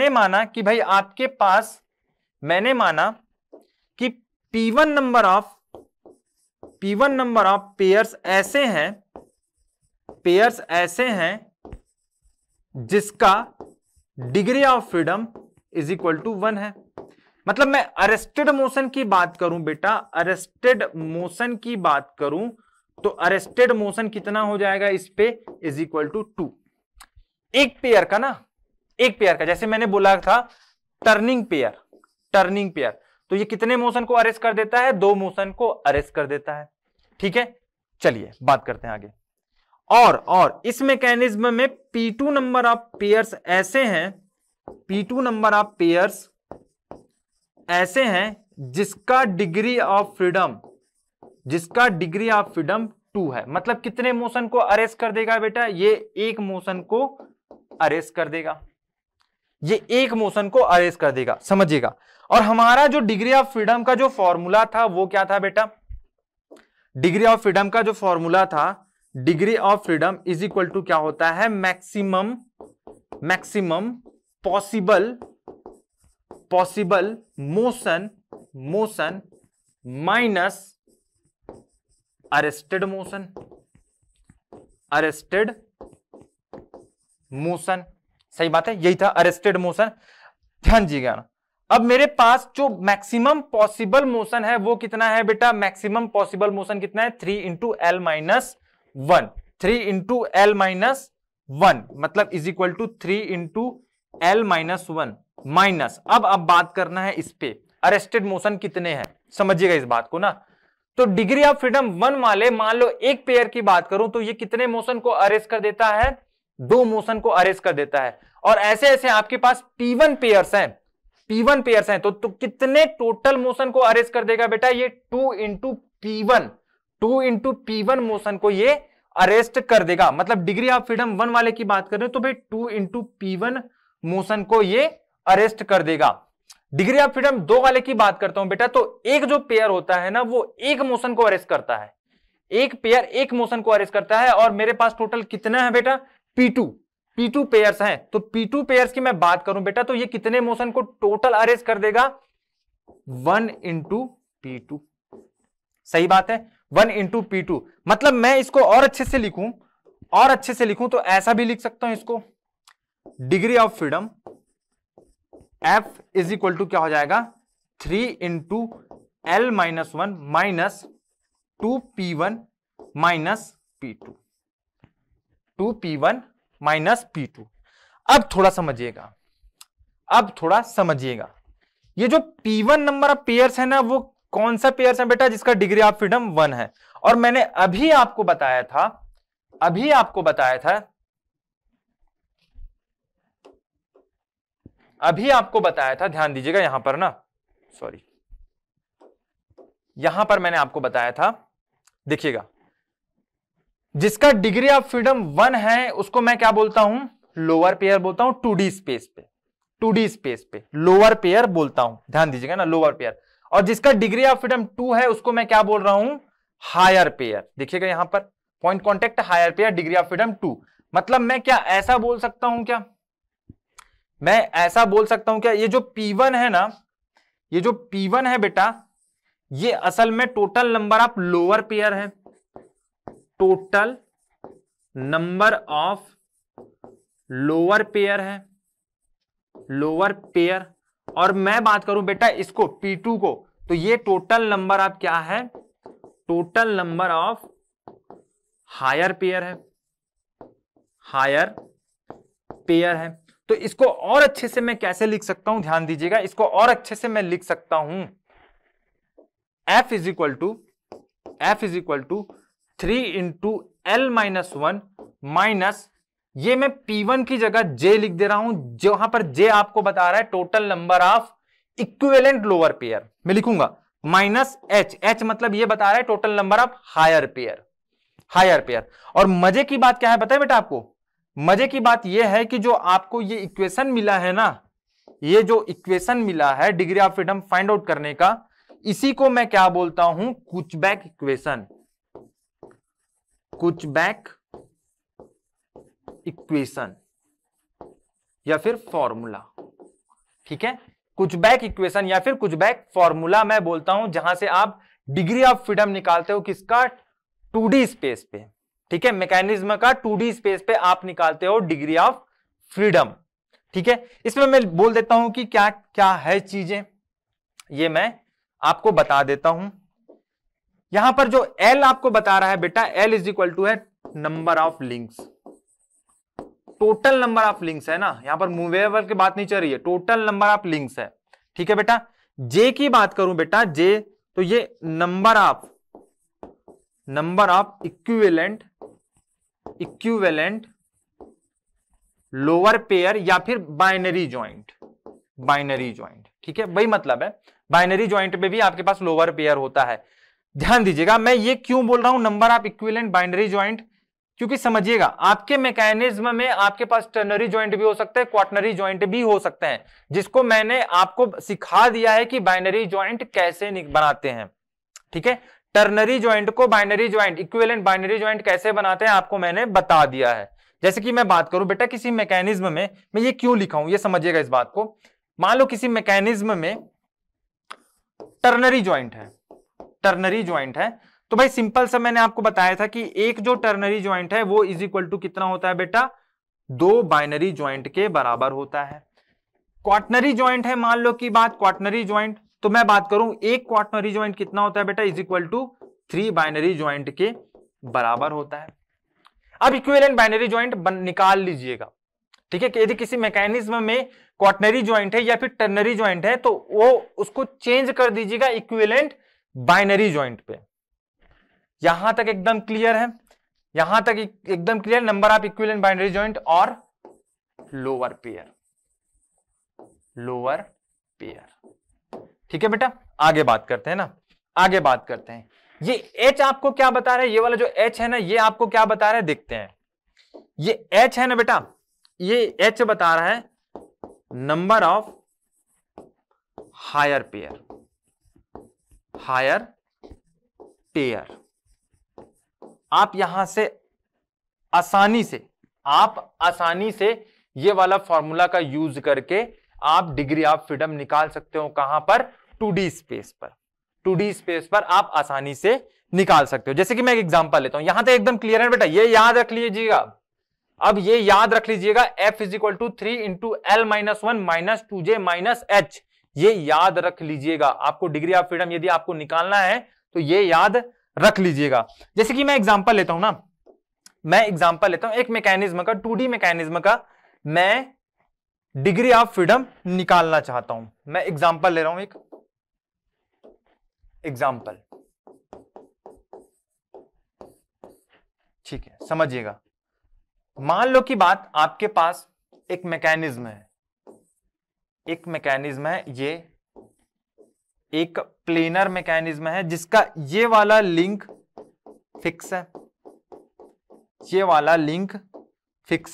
माना कि भाई आपके पास, मैंने माना कि P1 नंबर ऑफ पेयर्स ऐसे हैं जिसका degree of freedom is equal to 1 है। मतलब मैं अरेस्टेड मोशन की बात करूं बेटा, अरेस्टेड मोशन की बात करूं तो अरेस्टेड मोशन कितना हो जाएगा इस पे, इज इक्वल टू 2। एक पेयर का ना, एक पेयर का, जैसे मैंने बोला था टर्निंग पेयर, तो ये कितने मोशन को अरेस्ट कर देता है, 2 मोशन को अरेस्ट कर देता है। ठीक है, चलिए बात करते हैं आगे। और इस मैकेनिज्म में P2 नंबर ऑफ पेयर्स ऐसे हैं जिसका डिग्री ऑफ फ्रीडम 2 है। मतलब कितने मोशन को अरेस्ट कर देगा बेटा, ये एक मोशन को अरेस्ट कर देगा, समझिएगा। और हमारा जो डिग्री ऑफ फ्रीडम का जो फॉर्मूला था वो क्या था बेटा, डिग्री ऑफ फ्रीडम का जो फॉर्मूला था, degree of freedom is equal to क्या होता है, maximum possible motion minus arrested motion. सही बात है, यही था अरेस्टेड मोशन, ध्यान दीजिएगा ना। अब मेरे पास जो मैक्सिमम पॉसिबल मोशन है वो कितना है बेटा, मैक्सिमम पॉसिबल मोशन कितना है, 3 इंटू एल माइनस 1, मतलब is equal to 3 into L minus 1 minus. अब बात करना है इस पे, अरेस्टेड मोशन कितने हैं, समझिएगा इस बात को ना। तो डिग्री ऑफ फ्रीडम 1 वाले, मान लो एक पेयर की बात करूं तो ये कितने मोशन को अरेस्ट कर देता है, 2 मोशन को अरेस्ट कर देता है। और ऐसे ऐसे आपके पास P1 पेयर्स हैं, तो कितने टोटल मोशन को अरेस्ट कर देगा बेटा, ये 2 इंटू P1 मोशन को ये अरेस्ट कर देगा। मतलब डिग्री ऑफ फ्रीडम 1 वाले की बात कर रहे हो तो भाई 2 इंटू P1 मोशन को ये अरेस्ट कर देगा। डिग्री ऑफ फ्रीडम 2 वाले की बात करता हूं बेटा, तो एक जो पेयर होता है ना वो एक मोशन को अरेस्ट करता है, एक पेयर एक मोशन को अरेस्ट करता है। और मेरे पास टोटल कितना है बेटा, P2 पेयर्स हैं। तो P2 पेयर्स की मैं बात करूं बेटा तो ये कितने मोशन को टोटल अरेस्ट कर देगा, 1 इंटू P2। सही बात है, 1 इंटू P2। मतलब मैं इसको और अच्छे से लिखूं तो ऐसा भी लिख सकता हूं इसको, degree of freedom F is equal to क्या हो जाएगा, 3 into L minus 1 minus 2P1 minus P2, 2P1 minus P2। अब थोड़ा समझिएगा, ये जो P1 नंबर ऑफ पेयर्स है ना वो कौन सा पेयर्स है बेटा, जिसका डिग्री ऑफ फ्रीडम 1 है। और मैंने अभी आपको बताया था, ध्यान दीजिएगा यहां पर ना, सॉरी, यहां पर मैंने आपको बताया था, देखिएगा, जिसका डिग्री ऑफ फ्रीडम 1 है उसको मैं क्या बोलता हूं, लोअर पेयर बोलता हूं। 2D स्पेस पे लोअर पेयर बोलता हूं, ध्यान दीजिएगा ना, लोअर पेयर। और जिसका डिग्री ऑफ फ्रीडम 2 है उसको मैं क्या बोल रहा हूं, हायर पेयर। देखिएगा यहां पर point contact, higher pair, degree of freedom 2। मतलब मैं क्या ऐसा बोल सकता हूं क्या, ये जो P1 है ना, ये जो P1 है बेटा, ये असल में total number of lower pair है, total number of lower pair और मैं बात करूं बेटा इसको P2 को, तो ये टोटल नंबर ऑफ क्या है, total number of higher pair है। तो इसको और अच्छे से मैं कैसे लिख सकता हूं, ध्यान दीजिएगा, इसको और अच्छे से मैं लिख सकता हूं, F is equal to 3 into L minus 1 minus, ये मैं P1 की जगह J लिख दे रहा हूं, जहां पर J आपको बता रहा है total number of equivalent lower pair, मैं लिखूंगा माइनस H मतलब ये बता रहा है total number of higher pair. और मजे की बात क्या है पता है बेटा आपको, मजे की बात यह है कि जो आपको ये इक्वेशन मिला है ना, ये जो इक्वेशन मिला है degree of freedom find out करने का, इसी को मैं क्या बोलता हूं, कुचबैक इक्वेशन, कुचबैक इक्वेशन या फिर फॉर्मूला। ठीक है, कुचबैक इक्वेशन या फिर कुचबैक फॉर्मूला मैं बोलता हूं, जहां से आप डिग्री ऑफ फ्रीडम निकालते हो किसका, 2D स्पेस पे। ठीक है, मैकेनिज्म का 2D स्पेस पे आप निकालते हो डिग्री ऑफ फ्रीडम। ठीक है, इसमें मैं बोल देता हूं कि क्या क्या है चीजें, ये मैं आपको बता देता हूं। यहां पर जो L आपको बता रहा है बेटा, L इज इक्वल टू है number of links, total number of links है ना, यहां पर मूवेबल की बात नहीं चल रही है, टोटल नंबर ऑफ लिंक्स है। ठीक है बेटा, J की बात करूं बेटा, J तो ये number of equivalent lower pair या फिर बाइनरी ज्वाइंट, ठीक है, वही मतलब है, बाइनरी ज्वाइंट में भी आपके पास लोअर पेयर होता है। ध्यान दीजिएगा, मैं ये क्यों बोल रहा हूं number of equivalent binary joint, क्योंकि समझिएगा आपके मैकेनिज्म में आपके पास टर्नरी ज्वाइंट भी हो सकते हैं, क्वाटरनरी ज्वाइंट भी हो सकते हैं, जिसको मैंने आपको सिखा दिया है कि बाइनरी ज्वाइंट कैसे बनाते हैं। ठीक है, टर्नरी ज्वाइंट को binary joint, equivalent binary joint कैसे बनाते हैं आपको मैंने बता दिया है। जैसे कि मैं बात करूं बेटा किसी मैकेनिज्म में, मैं ये क्यों लिखा हूं ये समझिएगा इस बात को। मान लो किसी मैकेनिज्म में टर्नरी ज्वाइंट है, तो भाई सिंपल सा मैंने आपको बताया था कि एक जो टर्नरी ज्वाइंट है वो इज इक्वल टू कितना होता है बेटा, 2 बाइनरी ज्वाइंट के बराबर होता है। क्वाटरनरी ज्वाइंट है, मान लो की बात क्वाटरनरी ज्वाइंट, तो मैं बात करूं एक क्वाटरनरी ज्वाइंट कितना होता है बेटा, is equal to 3 binary joint के बराबर होता है। अब इक्विवेलेंट बाइनरी ज्वाइंट निकाल लीजिएगा। ठीक है, यदि किसी मैकेनिज्म में क्वाटरनरी ज्वाइंट है या फिर टर्नरी ज्वाइंट है तो वो उसको चेंज कर दीजिएगा इक्विवेलेंट बाइनरी ज्वाइंट पे। यहां तक एकदम क्लियर है, यहां तक एकदम clear, number of equivalent binary joint और लोअर पेयर। ठीक है बेटा, आगे बात करते हैं ना, आगे बात करते हैं। ये H आपको क्या बता रहा है, ये वाला जो H है ना, ये आपको क्या बता रहा है देखते हैं। ये H है ना बेटा, ये H बता रहा है नंबर ऑफ हायर पेयर। आप यहां से आसानी से ये वाला फॉर्मूला का यूज करके आप डिग्री ऑफ फ्रीडम निकाल सकते हो। कहां पर, 2D स्पेस पर आप आसानी से निकाल सकते हो। जैसे कि मैं एक एग्जांपल लेता हूं, यहां तक एकदम क्लियर है बेटा, ये याद रख लीजिएगा। अब ये याद रख लीजिएगा, F is equal to 3 into L minus 1 minus 2J minus H, ये याद रख लीजिएगा। आपको डिग्री ऑफ फ्रीडम यदि आपको निकालना है तो ये याद रख लीजिएगा। जैसे कि मैं एग्जांपल लेता हूं ना, एक मैकेनिज्म का, 2D मैकेनिज्म का मैं डिग्री ऑफ फ्रीडम निकालना चाहता हूं। मैं एग्जांपल ले रहा हूं, एक एग्जांपल, ठीक है, समझिएगा। मान लो की बात आपके पास एक मैकेनिज्म है, ये एक प्लेनर मैकेनिज्म है जिसका ये वाला लिंक फिक्स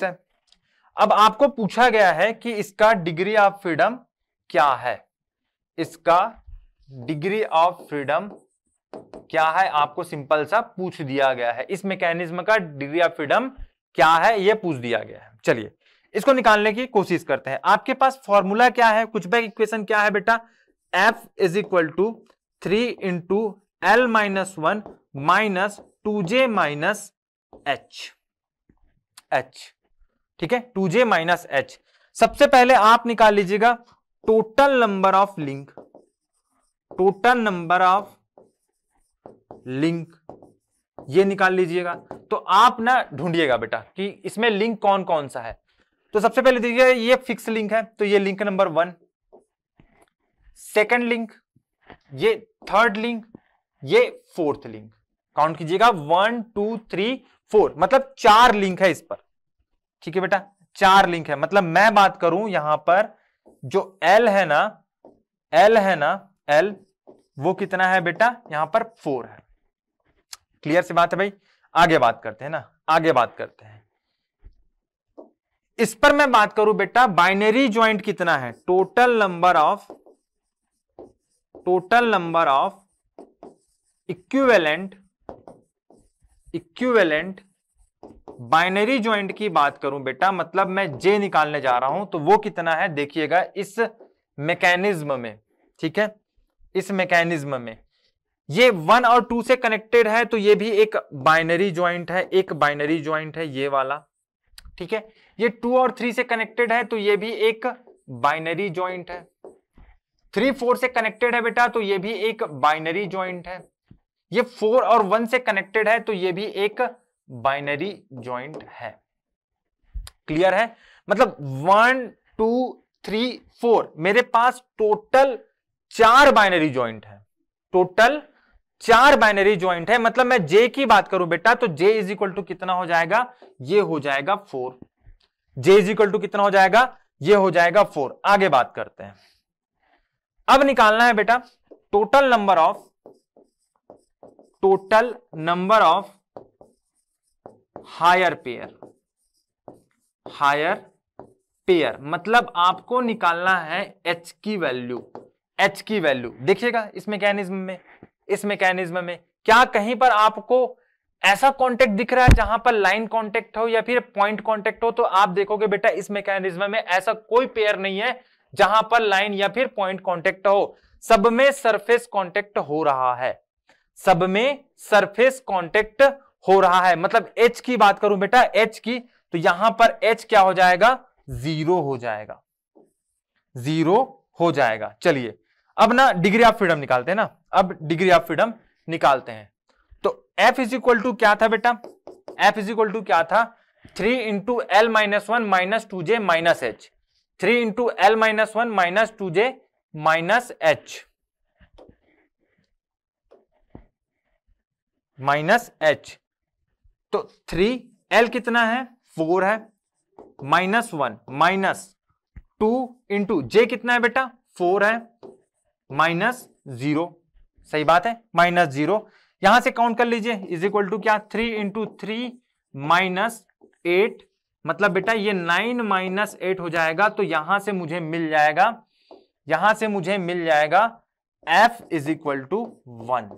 है, अब आपको पूछा गया है कि इसका डिग्री ऑफ फ्रीडम क्या है, आपको सिंपल सा पूछ दिया गया है। इस मैकेनिज्म का डिग्री ऑफ फ्रीडम क्या है ये पूछ दिया गया है। चलिए इसको निकालने की कोशिश करते हैं। आपके पास फॉर्मूला क्या है, कुचबैक इक्वेशन क्या है बेटा, F is equal to 3 into L minus 1 minus 2J minus H। ठीक है, 2J माइनस H। सबसे पहले आप निकाल लीजिएगा टोटल नंबर ऑफ लिंक, ये निकाल लीजिएगा। तो आप ना ढूंढिएगा बेटा कि इसमें लिंक कौन कौन सा है। तो सबसे पहले देखिए, ये फिक्स लिंक है तो ये लिंक नंबर 1, सेकंड लिंक, ये थर्ड लिंक, ये फोर्थ लिंक। काउंट कीजिएगा 1 2 3 4, मतलब 4 लिंक है इस पर। ठीक है बेटा, 4 लिंक है। मतलब मैं बात करूं यहां पर जो L है ना, L वो कितना है बेटा, यहां पर 4 है। क्लियर सी बात है भाई, आगे बात करते हैं। इस पर मैं बात करूं बेटा, बाइनरी ज्वाइंट कितना है, total number of equivalent binary joint की बात करूं बेटा, मतलब मैं जे निकालने जा रहा हूं, तो वो कितना है देखिएगा इस मैकेनिज्म में, ठीक है, इस मैकेनिज्म में ये 1 और 2 से कनेक्टेड है, तो ये भी एक बाइनरी ज्वाइंट है, एक बाइनरी ज्वाइंट है ये वाला, ठीक है। ये 2 और 3 से कनेक्टेड है, तो ये भी एक बाइनरी ज्वाइंट है। 3 4 से कनेक्टेड है बेटा, तो ये भी एक बाइनरी ज्वाइंट है। ये 4 और 1 से कनेक्टेड है, तो ये भी एक बाइनरी ज्वाइंट है। क्लियर है, मतलब 1 2 3 4 मेरे पास टोटल 4 बाइनरी ज्वाइंट है, टोटल 4 बाइनरी ज्वाइंट है। मतलब मैं जे की बात करूं बेटा, तो जे इज इक्वल टू कितना हो जाएगा, ये हो जाएगा 4। जे इज इक्वल टू कितना हो जाएगा, ये हो जाएगा 4। आगे बात करते हैं। अब निकालना है बेटा total number of higher pair, मतलब आपको निकालना है एच की वैल्यू। देखिएगा इस मैकेनिज्म में क्या कहीं पर आपको ऐसा कांटेक्ट दिख रहा है जहां पर लाइन कांटेक्ट हो या फिर पॉइंट कांटेक्ट हो, तो आप देखोगे बेटा इस मैकेनिज्म में ऐसा कोई पेयर नहीं है जहां पर लाइन या फिर पॉइंट कांटेक्ट हो, सब में सरफेस कांटेक्ट हो रहा है, सब में सरफेस कांटेक्ट हो रहा है। मतलब H की बात करूं बेटा, H की, तो यहां पर H क्या हो जाएगा, 0 हो जाएगा। चलिए अब ना डिग्री ऑफ फ्रीडम निकालते हैं ना, अब डिग्री ऑफ फ्रीडम निकालते हैं। तो F इज इक्वल टू क्या था बेटा, F इज इक्वल टू क्या था, 3 into L minus 1 minus 2J minus H, 3 into L minus 1 minus 2J minus H minus H। तो 3L कितना है, 4 है, माइनस 1 माइनस 2 इंटू J कितना है बेटा, 4 है, माइनस 0, सही बात है, माइनस 0। यहां से काउंट कर लीजिए, इज इक्वल टू क्या, 3 इंटू 3 माइनस 8, मतलब बेटा ये 9 माइनस 8 हो जाएगा। तो यहां से मुझे मिल जाएगा F is equal to 1,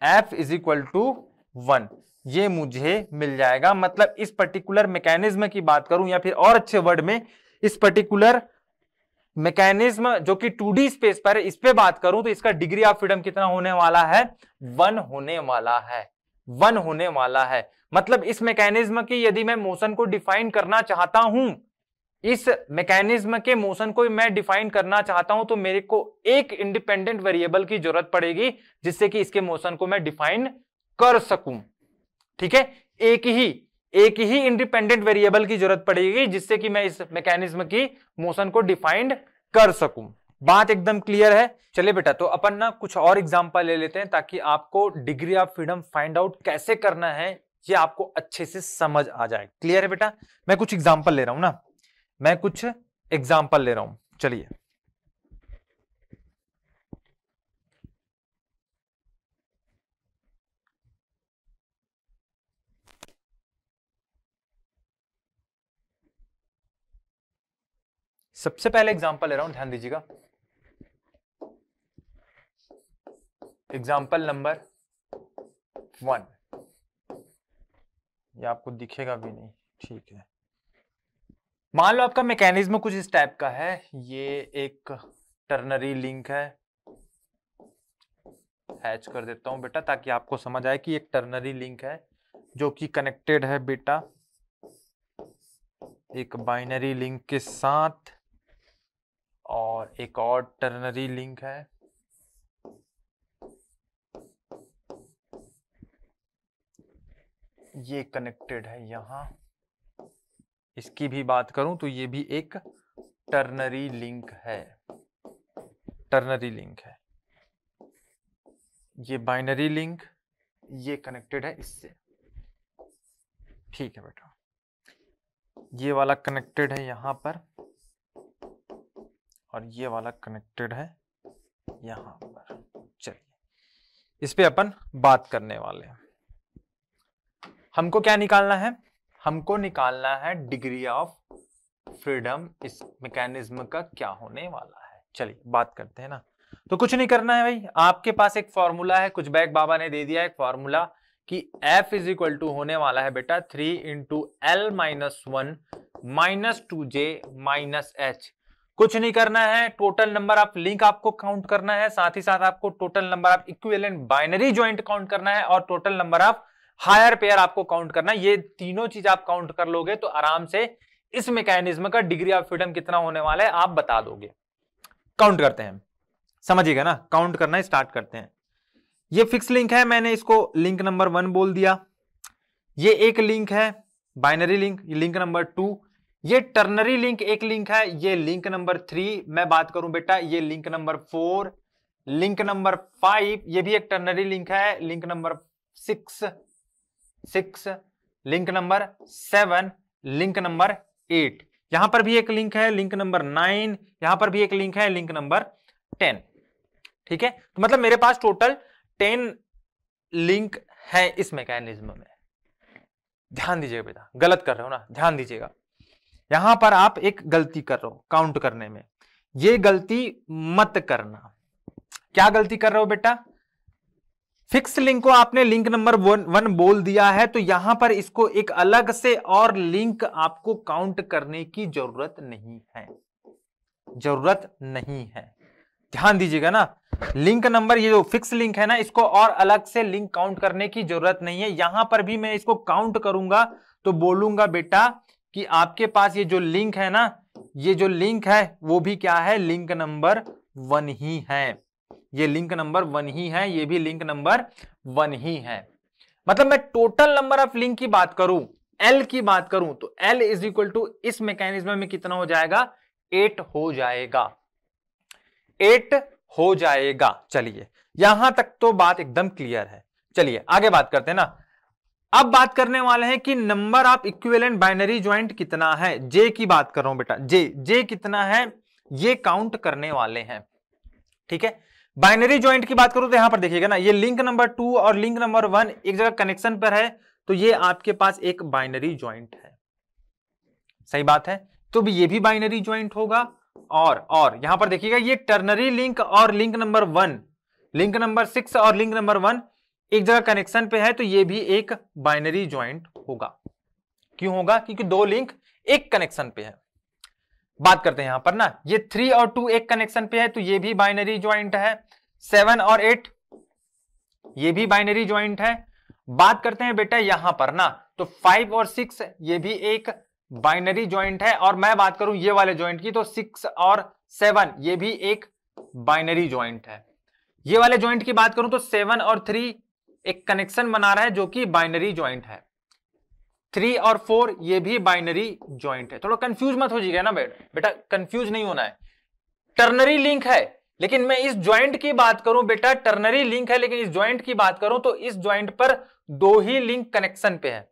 F is equal to 1, ये मुझे मिल जाएगा। मतलब इस पर्टिकुलर मैकेनिज्म की बात करूं या फिर और अच्छे वर्ड में इस पर्टिकुलर मैकेनिज्म जो कि 2D स्पेस पर है, इस पे बात करूं तो इसका डिग्री ऑफ फ्रीडम कितना होने वाला है, 1 होने वाला है। मतलब इस मैकेनिज्म की यदि मैं मोशन को डिफाइन करना चाहता हूं, इस मैकेनिज्म के मोशन को मैं डिफाइन करना चाहता हूं, तो मेरे को एक इंडिपेंडेंट वेरिएबल की जरूरत पड़ेगी जिससे कि इसके मोशन को मैं डिफाइन कर सकूं, ठीक है। एक ही इंडिपेंडेंट वेरिएबल की जरूरत पड़ेगी जिससे कि मैं इस मैकेनिज्म की मोशन को डिफाइन कर सकूं। बात एकदम क्लियर है। चलिए बेटा, तो अपन ना कुछ और एग्जांपल ले लेते हैं ताकि आपको degree of freedom find out कैसे करना है ये आपको अच्छे से समझ आ जाए। क्लियर है बेटा, मैं कुछ एग्जांपल ले रहा हूं ना, चलिए सबसे पहले एग्जांपल ले रहा हूं, ध्यान दीजिएगा। एग्जांपल नंबर 1, ये आपको दिखेगा भी नहीं, ठीक है। मान लो आपका मैकेनिज्म कुछ इस टाइप का है, ये एक टर्नरी लिंक है, हैच कर देता हूं बेटा ताकि आपको समझ आए कि एक टर्नरी लिंक है जो कि कनेक्टेड है बेटा एक बाइनरी लिंक के साथ, और एक और टर्नरी लिंक है, ये कनेक्टेड है यहां। इसकी भी बात करूं तो ये भी एक टर्नरी लिंक है, ये बाइनरी लिंक, ये कनेक्टेड है इससे, ठीक है बेटा। ये वाला कनेक्टेड है यहां पर और ये वाला कनेक्टेड है यहां पर। चलिए इस पे अपन बात करने वाले हैं। हमको क्या निकालना है, हमको निकालना है डिग्री ऑफ फ्रीडम इस मैकेनिज्म का क्या होने वाला है। चलिए बात करते हैं ना। तो कुछ नहीं करना है भाई, आपके पास एक फॉर्मूला है, कुछ बैग बाबा ने दे दिया एक फॉर्मूला कि F इज इक्वल टू होने वाला है बेटा 3 into L minus 1 minus 2J minus H। कुछ नहीं करना है, टोटल नंबर ऑफ लिंक आपको काउंट करना है, साथ ही साथ आपको total number of equivalent binary joint count करना है और total number of higher pair आपको काउंट करना है। ये तीनों चीज आप काउंट कर लोगे तो आराम से इस मैकेनिज्म का डिग्री ऑफ फ्रीडम कितना होने वाला है आप बता दोगे। काउंट करते हैं, समझिएगा ना, काउंट करना स्टार्ट करते हैं। ये फिक्स लिंक है, मैंने इसको लिंक नंबर 1 बोल दिया। ये एक लिंक है बाइनरी लिंक, लिंक नंबर 2। ये टर्नरी लिंक एक लिंक है, ये लिंक नंबर 3। मैं बात करूं बेटा ये लिंक नंबर 4, लिंक नंबर 5, ये भी एक टर्नरी लिंक है, link number 6, link number 7, link number 8। यहां पर भी एक लिंक है लिंक नंबर 9, यहां पर भी एक लिंक है लिंक नंबर 10। ठीक है, तो मतलब मेरे पास टोटल 10 लिंक है इस मैकेनिज्म में। ध्यान दीजिएगा बेटा, गलत कर रहे हो ना, ध्यान दीजिएगा। यहां पर आप एक गलती कर रहे हो काउंट करने में, ये गलती मत करना। क्या गलती कर रहे हो बेटा? फिक्स लिंक को आपने लिंक नंबर 1 बोल दिया है, तो यहां पर इसको एक अलग से और लिंक आपको काउंट करने की जरूरत नहीं है, जरूरत नहीं है। ध्यान दीजिएगा ना, लिंक नंबर ये जो फिक्स लिंक है ना, इसको और अलग से लिंक काउंट करने की जरूरत नहीं है। यहां पर भी मैं इसको काउंट करूंगा तो बोलूंगा बेटा कि आपके पास ये जो लिंक है ना, ये जो लिंक है वो भी क्या है, लिंक नंबर 1 ही है। ये लिंक नंबर 1 ही है, ये भी लिंक नंबर 1 ही है। मतलब मैं टोटल नंबर ऑफ लिंक की बात करूं, L की बात करूं, तो L इज इक्वल टू इस मैकेनिज्म में कितना हो जाएगा, 8 हो जाएगा, 8 हो जाएगा। चलिए यहां तक तो बात एकदम क्लियर है। चलिए आगे बात करते हैं ना। अब बात करने वाले हैं कि number of equivalent binary joint कितना है। J की बात कर रहा हूं बेटा, J कितना है ये काउंट करने वाले हैं। ठीक है, बाइनरी जॉइंट की बात करूं तो यहां पर देखिएगा ना, ये लिंक नंबर 2 और लिंक नंबर 1 एक जगह कनेक्शन पर है, तो ये आपके पास एक बाइनरी जॉइंट है। सही बात है, तो भी ये भी बाइनरी जॉइंट होगा। और यहां पर देखिएगा ये टर्नरी लिंक और लिंक नंबर 1, लिंक नंबर 6 और लिंक नंबर 1 एक जगह कनेक्शन पे है, तो ये भी एक बाइनरी जॉइंट होगा। क्यों होगा? क्योंकि दो लिंक एक कनेक्शन पे है। बात करते हैं यहां पर ना, ये 3 और 2 एक कनेक्शन पे है, तो ये भी बाइनरी जॉइंट है। 7 और 8 ये भी बाइनरी जॉइंट है। बात करते हैं बेटा यहां पर ना, तो 5 और 6 ये भी एक बाइनरी जॉइंट है। और मैं बात करूं ये वाले जॉइंट की, तो 6 और 7 ये भी एक बाइनरी जॉइंट है। ये वाले जॉइंट की बात करूं तो 7 और 3 एक कनेक्शन बना रहा है जो कि बाइनरी जॉइंट है। 3 और 4 ये भी बाइनरी जॉइंट है। थोड़ा कंफ्यूज मत हो जाइएगा ना बेटा, कंफ्यूज नहीं होना है। टर्नरी लिंक है, लेकिन मैं इस जॉइंट की बात करूं बेटा, टर्नरी लिंक है लेकिन इस जॉइंट की बात करूं तो इस जॉइंट पर 2 ही लिंक कनेक्शन पे है,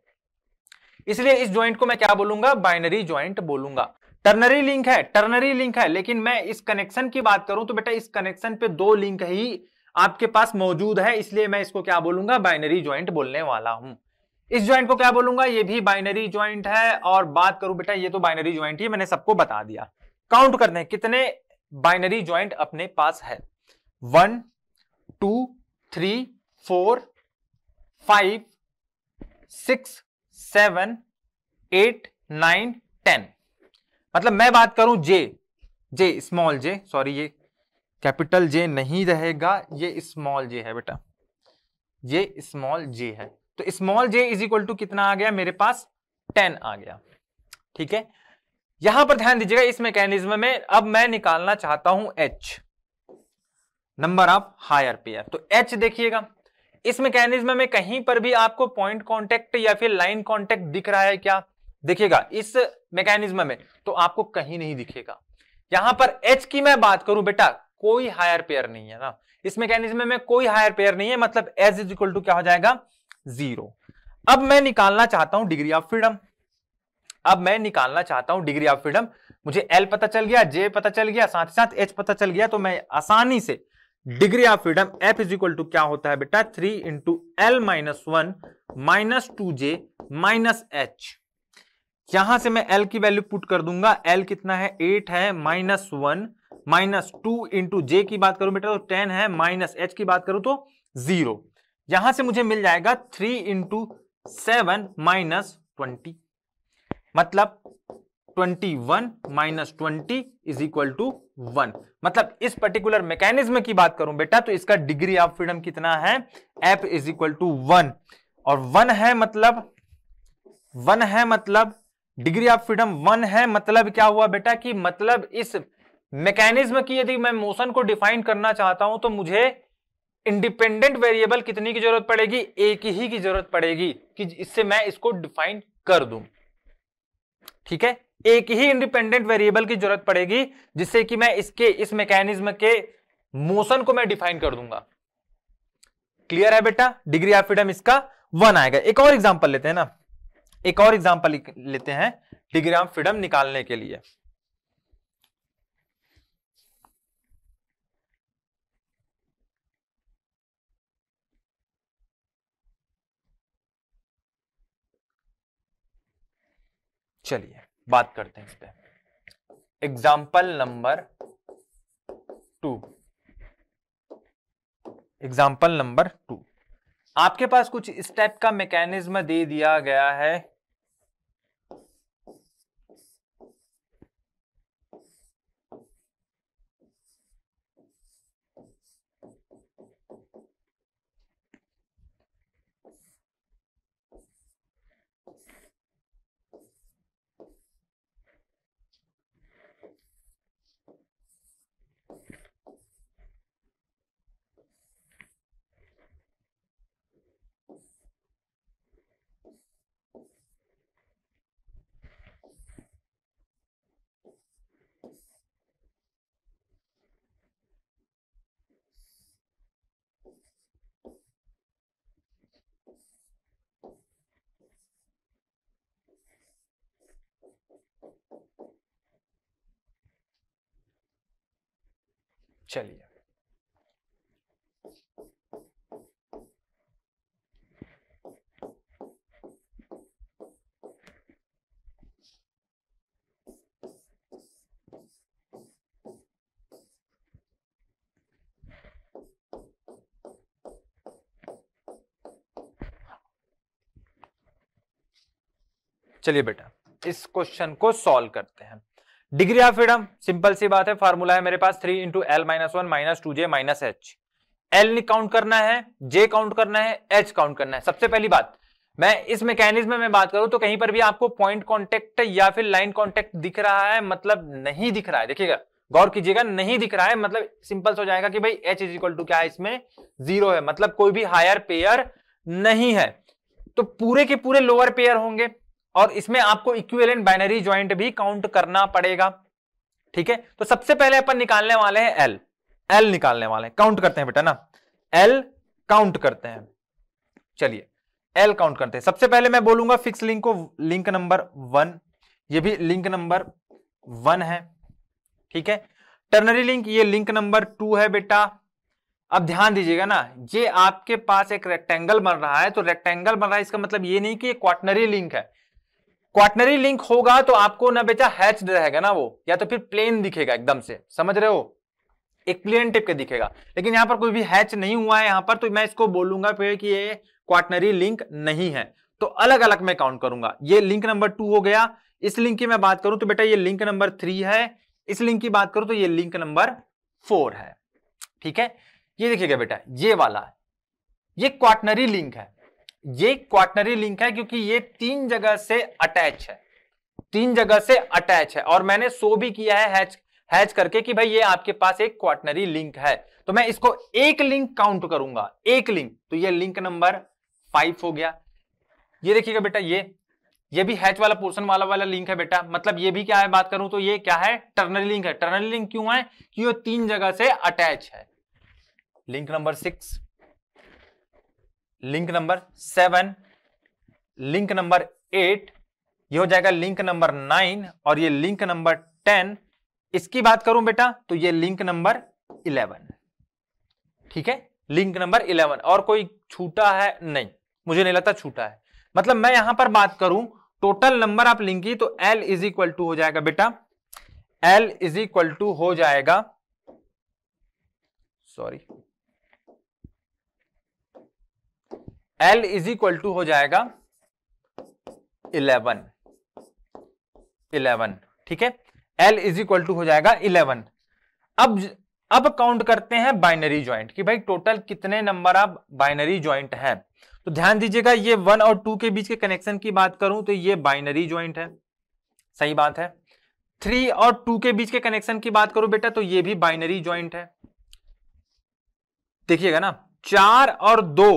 इसलिए इस जॉइंट को मैं क्या बोलूंगा, बाइनरी जॉइंट बोलूंगा। टर्नरी लिंक है लेकिन मैं इस कनेक्शन की बात करूं तो बेटा इस कनेक्शन पे 2 लिंक ही आपके पास मौजूद है, इसलिए मैं इसको क्या बोलूंगा, बाइनरी जॉइंट बोलने वाला हूं। इस जॉइंट को क्या बोलूंगा, ये भी बाइनरी जॉइंट है। और बात करूं बेटा ये तो बाइनरी जॉइंट ही, मैंने सबको बता दिया। काउंट करते हैं कितने बाइनरी जॉइंट अपने पास है। 1 2 3 4 5 6 7 8 9 10। मतलब मैं बात करूं जे स्मॉल जे, सॉरी ये कैपिटल जे नहीं रहेगा, ये स्मॉल जे है बेटा, ये स्मॉल जे है। तो small J is equal to कितना आ गया मेरे पास, 10 आ गया। ठीक है, यहां पर ध्यान दीजिएगा, इस मैकेनिज्म में अब मैं निकालना चाहता हूं H, number of higher pair. तो H देखिएगा, इस मैकेनिज्म में कहीं पर भी आपको पॉइंट कांटेक्ट या फिर लाइन कांटेक्ट दिख रहा है क्या? देखिएगा इस मैकेनिज्म में तो आपको कहीं नहीं दिखेगा। यहां पर H की मैं बात करूं बेटा, कोई हायर पेयर नहीं है ना, इस मैकेनिज्म में कोई हायर पेयर नहीं है, मतलब H इज इक्वल टू क्या हो जाएगा, 0। अब मैं निकालना चाहता हूं degree of freedom, degree of freedom. मुझे L पता चल गया, J पता चल गया, साथ ही साथ H पता चल गया, तो मैं आसानी से degree of freedom F is equal to क्या होता है बेटा, 3 into L minus 1 minus 2J minus H। यहां से मैं एल की वैल्यू पुट कर दूंगा। एल कितना है, 8 है, -1 -2 इंटू जे की बात करूं बेटा तो 10 है, माइनस एच की बात करूं तो 0। यहां से मुझे मिल जाएगा 3 इंटू 7 -20, मतलब 21 -20 इज इक्वल टू 1। मतलब इस पर्टिकुलर मैकेनिज्म की बात करूं बेटा तो इसका डिग्री ऑफ फ्रीडम कितना है, एफ इज इक्वल टू 1। और 1 है मतलब डिग्री ऑफ फ्रीडम 1 है, मतलब क्या हुआ बेटा कि मतलब इस मैकेनिज्म की यदि मैं मोशन को डिफाइन करना चाहता हूं तो मुझे इंडिपेंडेंट वेरिएबल कितनी की जरूरत पड़ेगी, एक ही की जरूरत पड़ेगी कि इससे मैं इसको डिफाइन कर दूं। ठीक है, एक ही इंडिपेंडेंट वेरिएबल की जरूरत पड़ेगी जिससे कि मैं इस मैकेनिज्म के मोशन को मैं डिफाइन कर दूंगा। क्लियर है बेटा, डिग्री ऑफ फ्रीडम इसका 1 आएगा। एक और एग्जांपल लेते हैं ना, एक और एग्जांपल लेते हैं डिग्री ऑफ फ्रीडम निकालने के लिए। चलिए बात करते हैं इस पे। एग्जाम्पल नंबर 2, एग्जाम्पल नंबर 2, आपके पास कुछ इस टाइप का मैकेनिज्म दे दिया गया है। चलिए चलिए बेटा इस क्वेश्चन को सॉल्व करते हैं। डिग्री ऑफ फ्रीडम सिंपल सी बात है, फार्मूला है मेरे पास 3 इंटू एल माइनस 1 माइनस 2जे माइनस एच। एल काउंट करना है, जे काउंट करना है, एच काउंट करना है। सबसे पहली बात, मैं इस मैकेनिज्म में बात करूं तो कहीं पर भी आपको पॉइंट कांटेक्ट या फिर लाइन कांटेक्ट दिख रहा है, मतलब नहीं दिख रहा है, देखिएगा गौर कीजिएगा, नहीं दिख रहा है, मतलब सिंपल हो जाएगा कि भाई एच इज इक्वल टू क्या है, इसमें 0 है, मतलब कोई भी हायर पेयर नहीं है। तो पूरे के पूरे लोअर पेयर होंगे और इसमें आपको इक्विवेलेंट बाइनरी ज्वाइंट भी काउंट करना पड़ेगा। ठीक है, तो सबसे पहले अपन निकालने वाले हैं एल। एल निकालने वाले हैं, काउंट करते हैं बेटा ना, एल काउंट करते हैं। चलिए एल काउंट करते हैं। सबसे पहले मैं बोलूंगा फिक्स लिंक को लिंक नंबर 1, ये भी लिंक नंबर 1 है। ठीक है, टर्नरी लिंक ये लिंक नंबर 2 है बेटा। अब ध्यान दीजिएगा ना, ये आपके पास एक रेक्टेंगल बन रहा है, तो रेक्टेंगल बन रहा है इसका मतलब ये नहीं कि ये क्वाटनरी लिंक है। क्वाटनरी लिंक होगा तो आपको ना बेटा हैच्ड रहेगा ना वो, या तो फिर प्लेन दिखेगा एकदम से, समझ रहे हो, एक प्लेन टिप के दिखेगा। लेकिन यहां पर कोई भी हैच नहीं हुआ है यहां पर, तो मैं इसको बोलूंगा फिर कि ये क्वाटनरी लिंक नहीं है। तो अलग अलग मैं काउंट करूंगा। ये लिंक नंबर 2 हो गया। इस लिंक की मैं बात करूं तो बेटा ये लिंक नंबर 3 है। इस लिंक की बात करूं तो ये लिंक नंबर 4 है। ठीक है, ये देखिएगा बेटा, ये वाला ये क्वाटनरी लिंक है, ये क्वाटनरी लिंक है क्योंकि ये 3 जगह से अटैच है, 3 जगह से अटैच है। और मैंने शो भी किया है हैच करके कि भाई ये आपके पास एक क्वाटनरी लिंक है। तो मैं इसको एक लिंक काउंट करूंगा, एक लिंक, तो ये लिंक नंबर 5 हो गया। ये देखिएगा बेटा, ये भी हैच वाला पोर्शन वाला लिंक है बेटा, मतलब ये भी क्या है, बात करूं तो ये क्या है, टर्नरी लिंक है। टर्नरी लिंक क्यों है, कि ये 3 जगह से अटैच है। Link number 6, link number 7, link number 8, ये हो जाएगा लिंक नंबर 9, और ये लिंक नंबर 10। इसकी बात करूं बेटा तो ये लिंक नंबर 11। ठीक है, लिंक नंबर 11। और कोई छूटा है नहीं, मुझे नहीं लगता छूटा है। मतलब मैं यहां पर बात करूं टोटल नंबर आप लिंक की तो L इज इक्वल टू हो जाएगा बेटा, L इज इक्वल टू हो जाएगा, sorry, L is equal to हो जाएगा 11, ठीक है, L इज इक्वल टू हो जाएगा 11। अब काउंट करते हैं बाइनरी ज्वाइंट कि भाई टोटल कितने नंबर ऑफ बाइनरी ज्वाइंट है। तो ध्यान दीजिएगा, ये 1 और 2 के बीच के कनेक्शन की बात करूं तो ये बाइनरी ज्वाइंट है, सही बात है। 3 और 2 के बीच के कनेक्शन की बात करूं बेटा तो ये भी बाइनरी ज्वाइंट है। देखिएगा ना, 4 और 2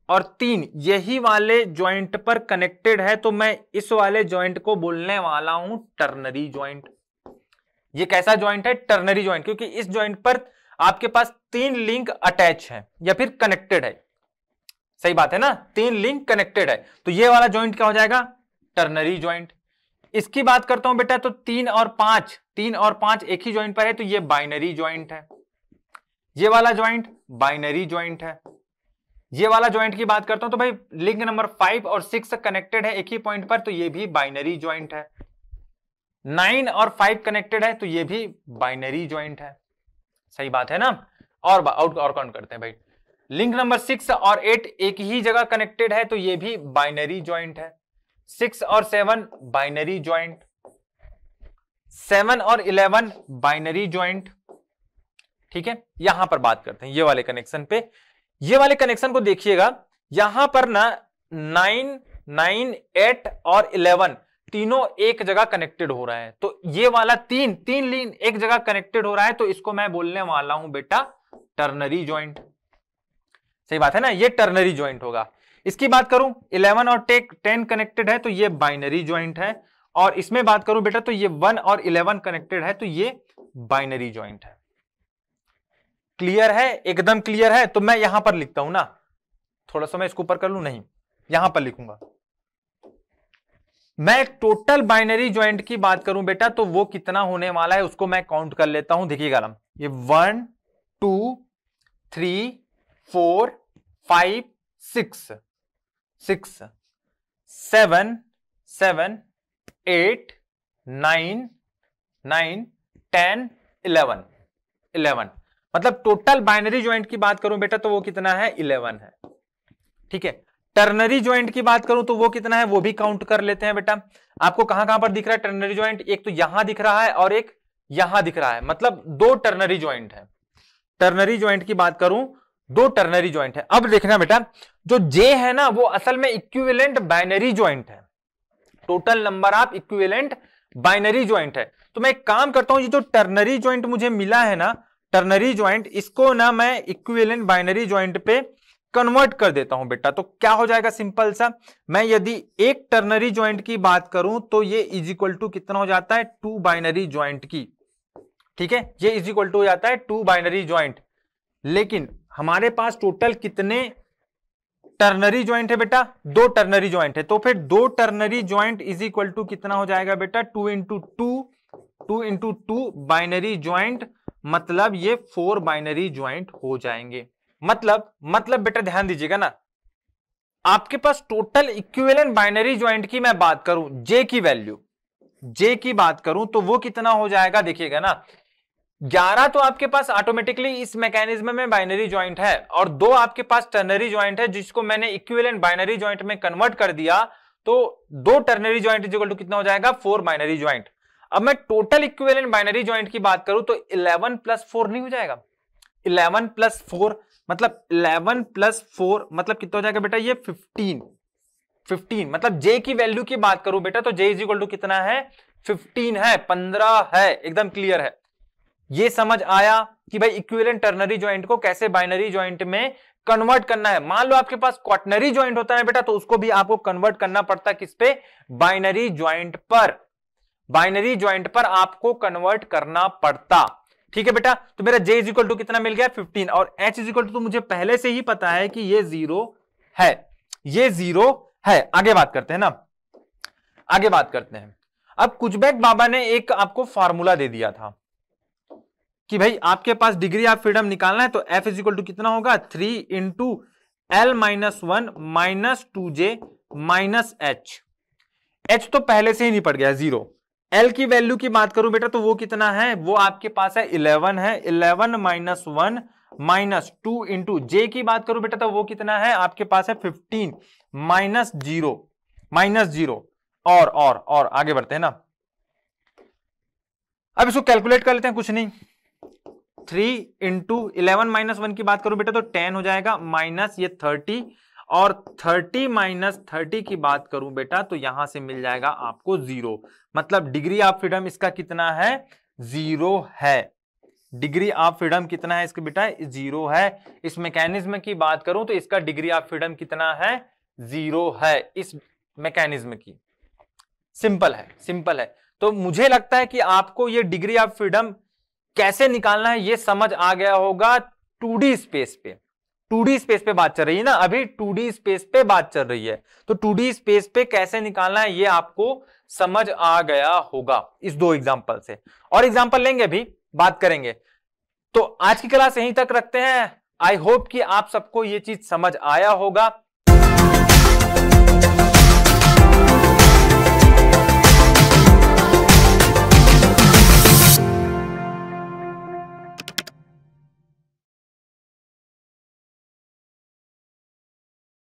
और 3 यही वाले ज्वाइंट पर कनेक्टेड है, तो मैं इस वाले ज्वाइंट को बोलने वाला हूं टर्नरी ज्वाइंट। ये कैसा ज्वाइंट है? टर्नरी ज्वाइंट, क्योंकि इस ज्वाइंट पर आपके पास 3 लिंक अटैच है या फिर कनेक्टेड है, सही बात है ना, 3 लिंक कनेक्टेड है, तो ये वाला ज्वाइंट क्या हो जाएगा? Ternary joint. इसकी बात करता हूं बेटा तो 3 और 5 एक ही ज्वाइंट पर है, तो ये बाइनरी ज्वाइंट है। ये वाला ज्वाइंट बाइनरी ज्वाइंट है। ये वाला ज्वाइंट की बात करता हूं तो भाई लिंक नंबर 5 और 6 कनेक्टेड है एक ही पॉइंट पर, तो ये भी बाइनरी ज्वाइंट है। 9 और 5 कनेक्टेड है तो ये भी बाइनरी ज्वाइंट है, सही बात है ना। और काउंट करते हैं भाई, लिंक नंबर 6 और 8 एक ही जगह कनेक्टेड है तो ये भी बाइनरी ज्वाइंट है। 6 और 7 बाइनरी ज्वाइंट, 7 और 11 बाइनरी ज्वाइंट, ठीक है। यहां पर बात करते हैं ये वाले कनेक्शन पे। ये वाले कनेक्शन को देखिएगा, यहां पर ना 9, 8 और 11 तीनों एक जगह कनेक्टेड हो रहा है, तो ये वाला तीन लिंक एक जगह कनेक्टेड हो रहा है, तो इसको मैं बोलने वाला हूं बेटा टर्नरी ज्वाइंट, सही बात है ना, ये टर्नरी ज्वाइंट होगा। इसकी बात करूं 11 और 10 कनेक्टेड है तो ये बाइनरी ज्वाइंट है, और इसमें बात करूं बेटा तो ये 1 और 11 कनेक्टेड है तो ये बाइनरी ज्वाइंट है। क्लियर है? एकदम क्लियर है। तो मैं यहां पर लिखता हूं ना, थोड़ा सा मैं इसको ऊपर कर लूं, नहीं यहां पर लिखूंगा। मैं टोटल बाइनरी ज्वाइंट की बात करूं बेटा तो वो कितना होने वाला है उसको मैं काउंट कर लेता हूं। देखिएगा ना, ये 1 2 3 4 5 6 7 7 8 9 10 11, मतलब टोटल बाइनरी ज्वाइंट की बात करूं बेटा तो वो कितना है? 11 है, ठीक है। टर्नरी ज्वाइंट की बात करूं तो वो कितना है वो भी काउंट कर लेते हैं बेटा। आपको कहां पर दिख रहा है टर्नरी ज्वाइंट? एक तो यहां दिख रहा है और एक यहां दिख रहा है, मतलब 2 टर्नरी ज्वाइंट है। टर्नरी ज्वाइंट की बात करूं 2 टर्नरी ज्वाइंट है। अब देखना बेटा, जो जे है ना वो असल में इक्विवेलेंट बाइनरी ज्वाइंट है, total number of equivalent binary joint है। तो मैं एक काम करता हूं, ये जो टर्नरी ज्वाइंट मुझे मिला है ना, टर्नरी ज्वाइंट, इसको ना मैं इक्विवेलेंट बाइनरी ज्वाइंट पे कन्वर्ट कर देता हूं बेटा। तो क्या हो जाएगा? सिंपल सा, मैं यदि एक टर्नरी ज्वाइंट की बात करूं तो ये इज इक्वल टू कितना हो जाता है? 2 बाइनरी ज्वाइंट की, ठीक है, ये इज इक्वल टू हो जाता है 2 बाइनरी ज्वाइंट। लेकिन हमारे पास टोटल कितने टर्नरी ज्वाइंट है बेटा? 2 टर्नरी ज्वाइंट है, तो फिर 2 ternary joint is equal to कितना हो जाएगा बेटा? 2 इंटू 2 बाइनरी ज्वाइंट, मतलब ये 4 बाइनरी ज्वाइंट हो जाएंगे। मतलब बेटा ध्यान दीजिएगा ना, आपके पास टोटल इक्विवेलेंट बाइनरी ज्वाइंट की मैं बात करूं, जे की वैल्यू, जे की बात करूं तो वो कितना हो जाएगा? देखिएगा ना, 11 तो आपके पास ऑटोमेटिकली इस मैकेनिज्म में बाइनरी ज्वाइंट है, और 2 आपके पास टर्नरी ज्वाइंट है जिसको मैंने इक्विवेलेंट बाइनरी ज्वाइंट में कन्वर्ट कर दिया, तो 2 ternary joint is equal to कितना हो जाएगा? 4 बाइनरी ज्वाइंट। अब मैं टोटल इक्विवेलेंट बाइनरी ज्वाइंट की बात करूं तो 11 + 4 नहीं हो जाएगा? 11 + 4 मतलब 11 + 4 मतलब कितना हो जाएगा बेटा? ये 15, मतलब जे की वैल्यू की बात करूं बेटा तो जे इज इक्वल टू कितना है? 15 है, 15 है। एकदम क्लियर है। ये समझ आया कि भाई इक्विवेलेंट टर्नरी ज्वाइंट को कैसे बाइनरी ज्वाइंट में कन्वर्ट करना है। मान लो आपके पास क्वाटनरी ज्वाइंट होता है बेटा, तो उसको भी आपको कन्वर्ट करना पड़ता है किस पे? बाइनरी ज्वाइंट पर। बाइनरी ज्वाइंट पर आपको कन्वर्ट करना पड़ता, ठीक है बेटा। तो मेरा जे इज इक्वल टू कितना मिल गया? 15, और एच इज इक्वल टू तो मुझे पहले से ही पता है कि ये 0 है, ये 0 है। आगे बात करते हैं ना, आगे बात करते हैं। अब कुचबैक बाबा ने एक आपको फॉर्मूला दे दिया था कि भाई आपके पास डिग्री ऑफ फ्रीडम निकालना है, तो एफ इज इक्वल टू कितना होगा? 3 into L - 1 - 2J - H। h तो पहले से ही निपट गया 0। l की वैल्यू की बात करूं बेटा तो वो कितना है, वो आपके पास है 11 है। 11 माइनस 1 माइनस 2 इंटू j की बात करूं बेटा तो वो कितना है आपके पास है 15 माइनस 0 और आगे बढ़ते हैं ना। अब इसको कैलकुलेट कर लेते हैं, कुछ नहीं। 3 इंटू 11 माइनस 1 की बात करूं बेटा तो 10 हो जाएगा, माइनस ये 30 और 30 माइनस 30 की बात करूं बेटा तो यहां से मिल जाएगा आपको 0। मतलब डिग्री ऑफ फ्रीडम इसका कितना है, 0 है। डिग्री ऑफ फ्रीडम कितना है इसका बेटा, 0 है। इस मैकेनिज्म की बात करूं तो इसका डिग्री ऑफ फ्रीडम कितना है, 0 है इस मैकेनिज्म की। सिंपल है, सिंपल है। तो मुझे लगता है कि आपको ये डिग्री ऑफ फ्रीडम कैसे निकालना है ये समझ आ गया होगा। 2D स्पेस पे, 2D स्पेस पे बात चल रही है ना, अभी 2D स्पेस पे बात चल रही है, तो 2D स्पेस पे कैसे निकालना है ये आपको समझ आ गया होगा इस दो एग्जांपल से। और एग्जांपल लेंगे, भी बात करेंगे। तो आज की क्लास यहीं तक रखते हैं। आई होप कि आप सबको ये चीज समझ आया होगा।